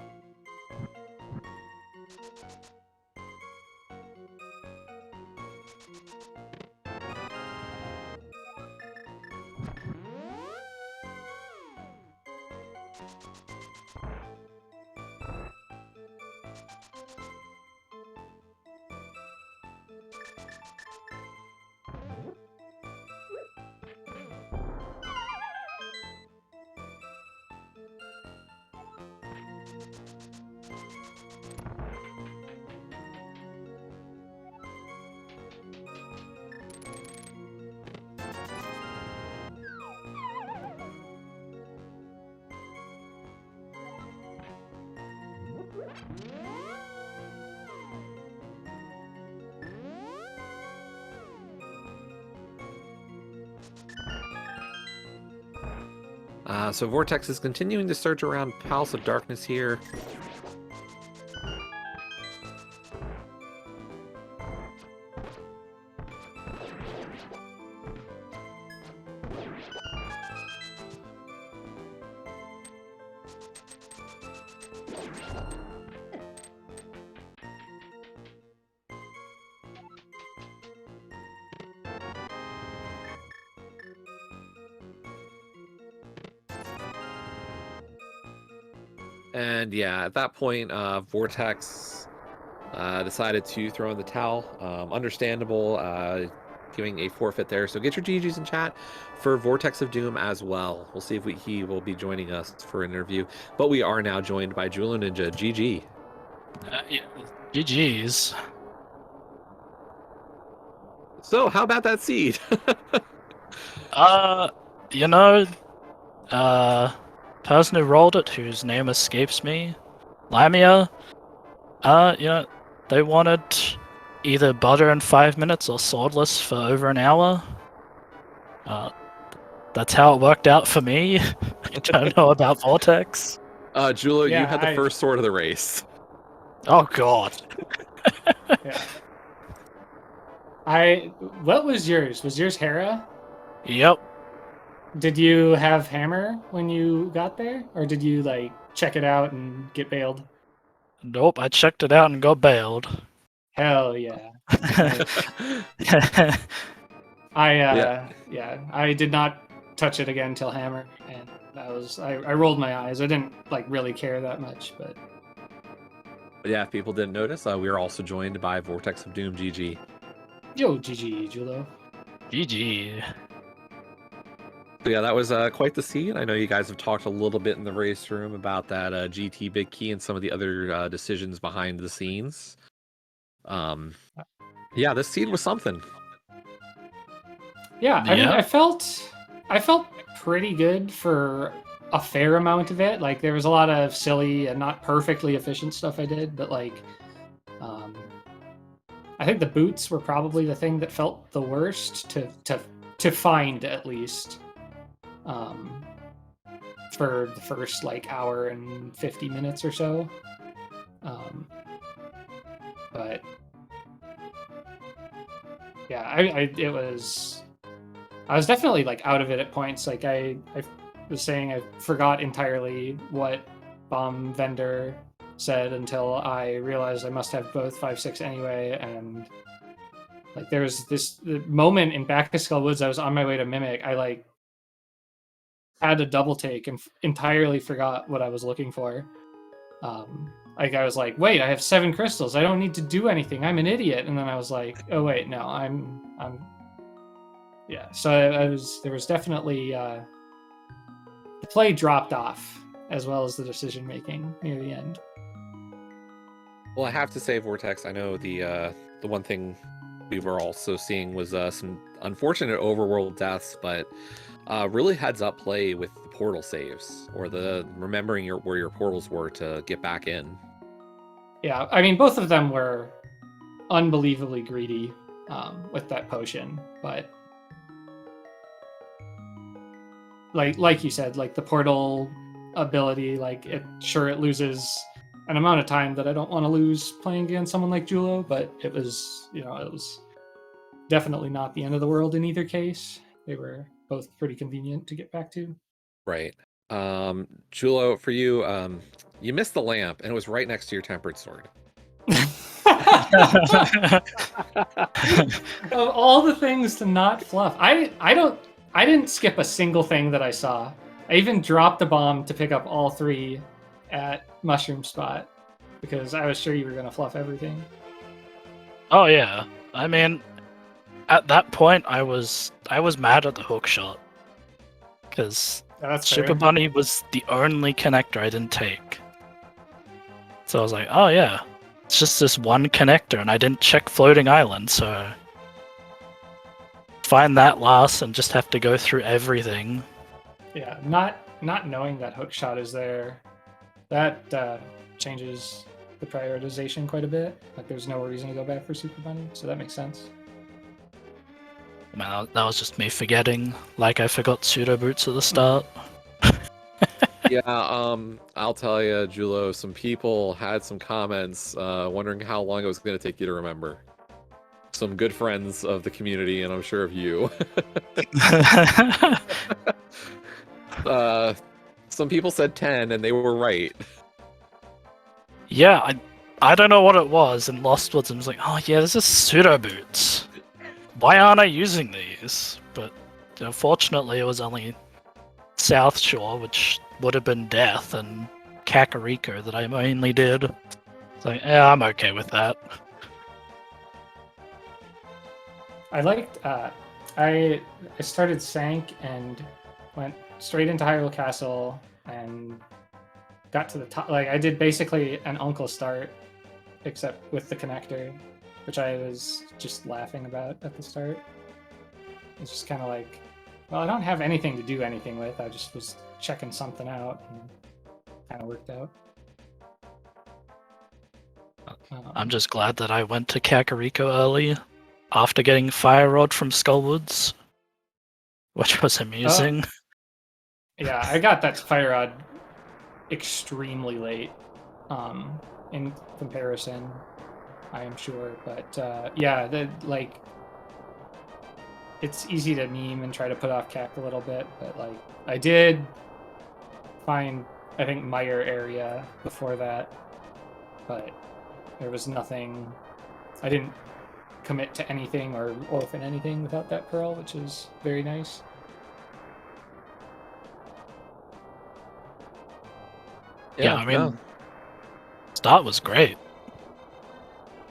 So Vortex is continuing to search around Palace of Darkness here. And yeah, at that point, Vortex decided to throw in the towel. Understandable, giving a forfeit there. So get your GGs in chat for Vortex of Doom as well. We'll see if he will be joining us for an interview. But we are now joined by Julo Ninja. GG. Yeah. GGs. So how about that seed? You know, person who rolled it, whose name escapes me, Lamia, you know, they wanted either butter in 5 minutes or swordless for over an hour. That's how it worked out for me. I don't know about Vortex. Julo, Yeah, you had the first sword of the race. Oh god. Yeah. What was yours? Was yours Hera? Yep. Did you have hammer when you got there? Or did you, like, check it out and get bailed? Nope, I checked it out and got bailed. Hell yeah. I did not touch it again till hammer, and I rolled my eyes. I didn't, like, really care that much, but Yeah, if people didn't notice, we are also joined by Vortex of Doom. GG. yo, GG, Julo. GG. So yeah, that was quite the scene. I know you guys have talked a little bit in the race room about that GT big key and some of the other decisions behind the scenes. Yeah, this scene was something. Yeah, I mean, I felt pretty good for a fair amount of it. Like, there was a lot of silly and not perfectly efficient stuff I did, but, like, I think the boots were probably the thing that felt the worst to find, at least, for the first, like, hour and 50 minutes or so. But yeah, I was definitely, like, out of it at points. Like, I was saying, I forgot entirely what bomb vendor said until I realized I must have both 5-6 anyway, and like there was this moment in Back to Skull Woods. I was on my way to Mimic. I like had a double take and entirely forgot what I was looking for. Like I was like, wait, I have 7 crystals. I don't need to do anything. I'm an idiot. And then I was like, oh wait, no, I'm yeah. So there was definitely the play dropped off as well as the decision making near the end. Well, I have to say, Vortex, I know the one thing we were also seeing was some unfortunate overworld deaths, but really heads up play with the portal saves or the remembering where your portals were to get back in. Yeah, I mean, both of them were unbelievably greedy with that potion, but like you said, like the portal ability, like it loses an amount of time that I don't want to lose playing against someone like Julo, but it was definitely not the end of the world in either case. They were both pretty convenient to get back to. Right. Julo, for you, you missed the lamp and it was right next to your tempered sword. Of all the things to not fluff, I didn't skip a single thing that I saw. I even dropped a bomb to pick up all 3 at Mushroom Spot because I was sure you were going to fluff everything. Oh yeah, I mean, at that point I was mad at the hook shot because Super Bunny was the only connector I didn't take. So I was like, oh yeah, it's just this one connector, and I didn't check Floating Island, so find that last and just have to go through everything. Yeah, not knowing that hook shot is there, that changes the prioritization quite a bit. Like there's no reason to go back for Super Bunny, so that makes sense. Man, that was just me forgetting, like I forgot Pseudo Boots at the start. Yeah, I'll tell you, Julo, some people had some comments wondering how long it was going to take you to remember. Some good friends of the community, and I'm sure of you. Some people said 10, and they were right. Yeah, I don't know what it was in Lost Woods. I was like, oh yeah, this is Pseudo Boots. Why aren't I using these? But fortunately, it was only South Shore, which would have been Death, and Kakariko that I mainly did. So yeah, I'm okay with that. I liked. I started Sank and went straight into Hyrule Castle and got to the top. Like I did basically an Uncle start, except with the connector, which I was just laughing about at the start. It's just kind of like, well, I don't have anything to do anything with. I just was checking something out, and kind of worked out. I'm just glad that I went to Kakariko early, after getting Fire Rod from Skullwoods, which was amusing. Yeah, I got that Fire Rod extremely late, in comparison, I am sure. But yeah, it's easy to meme and try to put off Kak a little bit, but like I did find, I think, Meyer area before that, but there was nothing. I didn't commit to anything or orphan anything without that pearl, which is very nice. Yeah, I mean, start was great.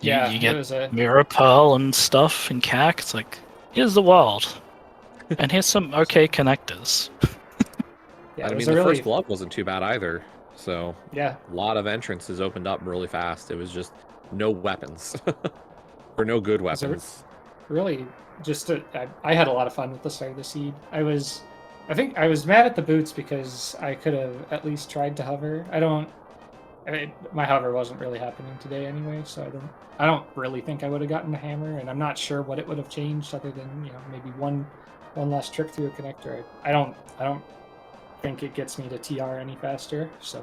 You get Mirror Pearl and stuff in Kak. It's like, here's the world, and here's some okay connectors. Yeah, I mean, the first glove wasn't too bad either. So yeah, a lot of entrances opened up really fast. It was just no weapons, or no good weapons. Really, I had a lot of fun with the start of the seed. I think I was mad at the boots because I could have at least tried to hover. My hover wasn't really happening today anyway, so I don't really think I would have gotten the hammer, and I'm not sure what it would have changed other than maybe one last trip through a connector. I don't think it gets me to TR any faster. So,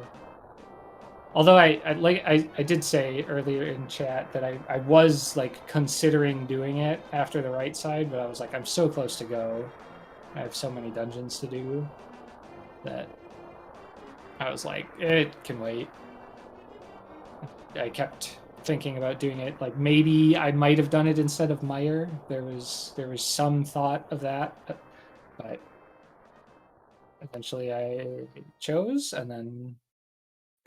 although I did say earlier in chat that I was like considering doing it after the right side, but I was like, I'm so close to go. I have so many dungeons to do. that I was like, it can wait. I kept thinking about doing it. Like maybe I might have done it instead of Meyer. There was some thought of that, but eventually I chose and then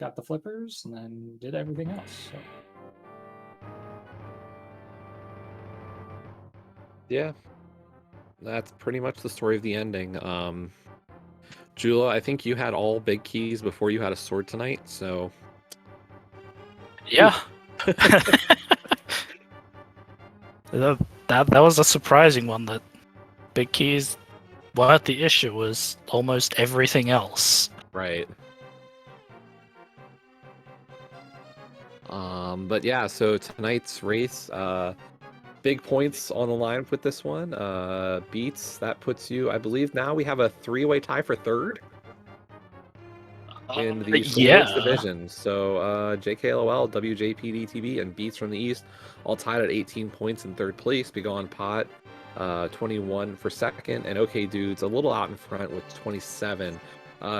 got the flippers and then did everything else. So. Yeah, that's pretty much the story of the ending. Jula, I think you had all big keys before you had a sword tonight, so Yeah. that was a surprising one. That big keys weren't the issue. Was almost everything else. right. But yeah, so tonight's race, big points on the line with this one. Beats, that puts you, I believe now we have a 3-way tie for third in the sports division. So JKLOL, WJPDTV, and Beats from the East all tied at 18 points in third place. Big on Pot, 21 for second, and OK Dudes a little out in front with 27.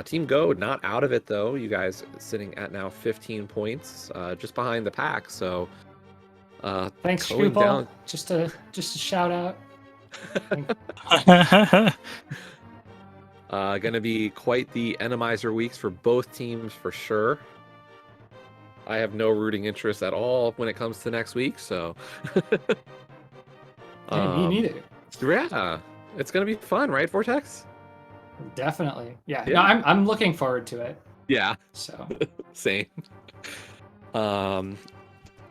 Team Go not out of it though. You guys sitting at now 15 points, just behind the pack. So thanks, going down. Just a shout out. Gonna be quite the Randomizer weeks for both teams for sure. I have no rooting interest at all when it comes to next week, so me neither. Yeah, it's gonna be fun, right, Vortex? Definitely. Yeah. No, I'm looking forward to it. Yeah. So same. And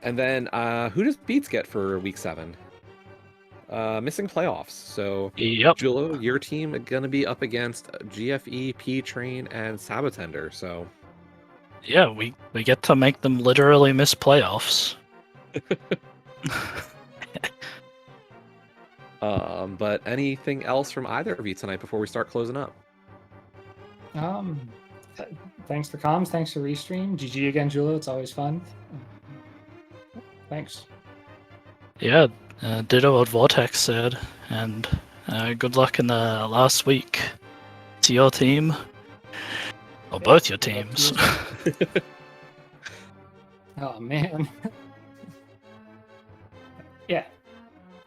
then who does Beats get for week 7? Missing playoffs. So yep. Julo, your team gonna be up against GFE, P-Train, and Sabotender. So yeah, we get to make them literally miss playoffs. But anything else from either of you tonight before we start closing up? Thanks for comms. Thanks for restream. GG again, Julo. It's always fun. Thanks. Yeah, ditto what Vortex said, and good luck in the last week to your team, or both your teams. Oh man. Yeah.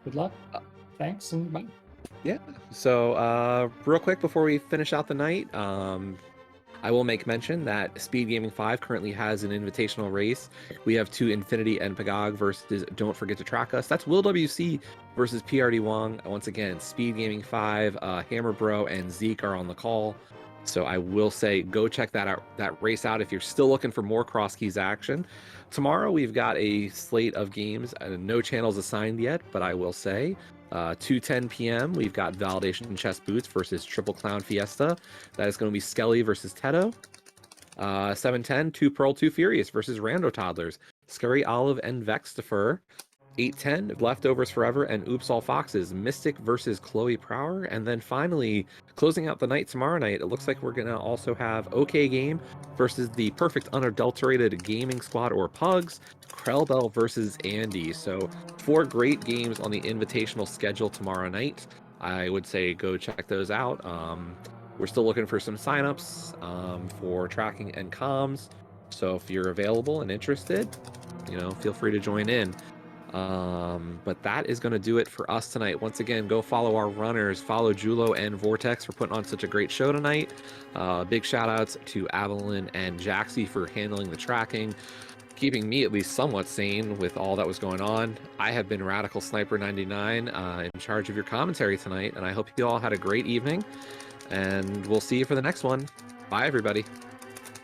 Good luck. Thanks and bye. Yeah. So real quick before we finish out the night, I will make mention that SpeedGaming 5 currently has an invitational race. We have 2 Infinity and Pagog versus Don't Forget to Track Us. That's Will WC versus PRD Wong. Once again, SpeedGaming 5, Hammer Bro, and Zeke are on the call. So I will say go check that race out if you're still looking for more cross keys action. Tomorrow we've got a slate of games, no channels assigned yet, but I will say 2:10 p.m. we've got Validation Chess Boots versus Triple Clown Fiesta. That is going to be Skelly versus Teto. 7:10 2 Pearl 2 Furious versus Rando Toddlers. Scurry Olive and Vextifer. 8:10 Leftovers Forever and Oops All Foxes. Mystic versus Chloe Prower. And then finally, closing out the night tomorrow night, it looks like we're going to also have OK Game versus the Perfect Unadulterated Gaming Squad, or Pugs. Krellbell versus Andy. So 4 great games on the invitational schedule tomorrow night. I would say go check those out. We're still looking for some signups for tracking and comms. So if you're available and interested, feel free to join in. But that is going to do it for us tonight. Once again, go follow our runners, follow Julo and Vortex for putting on such a great show tonight. Big shout outs to Avalon and Jaxie for handling the tracking, keeping me at least somewhat sane with all that was going on. I have been Radical Sniper 99 in charge of your commentary tonight, and I hope you all had a great evening, and we'll see you for the next one. Bye, everybody.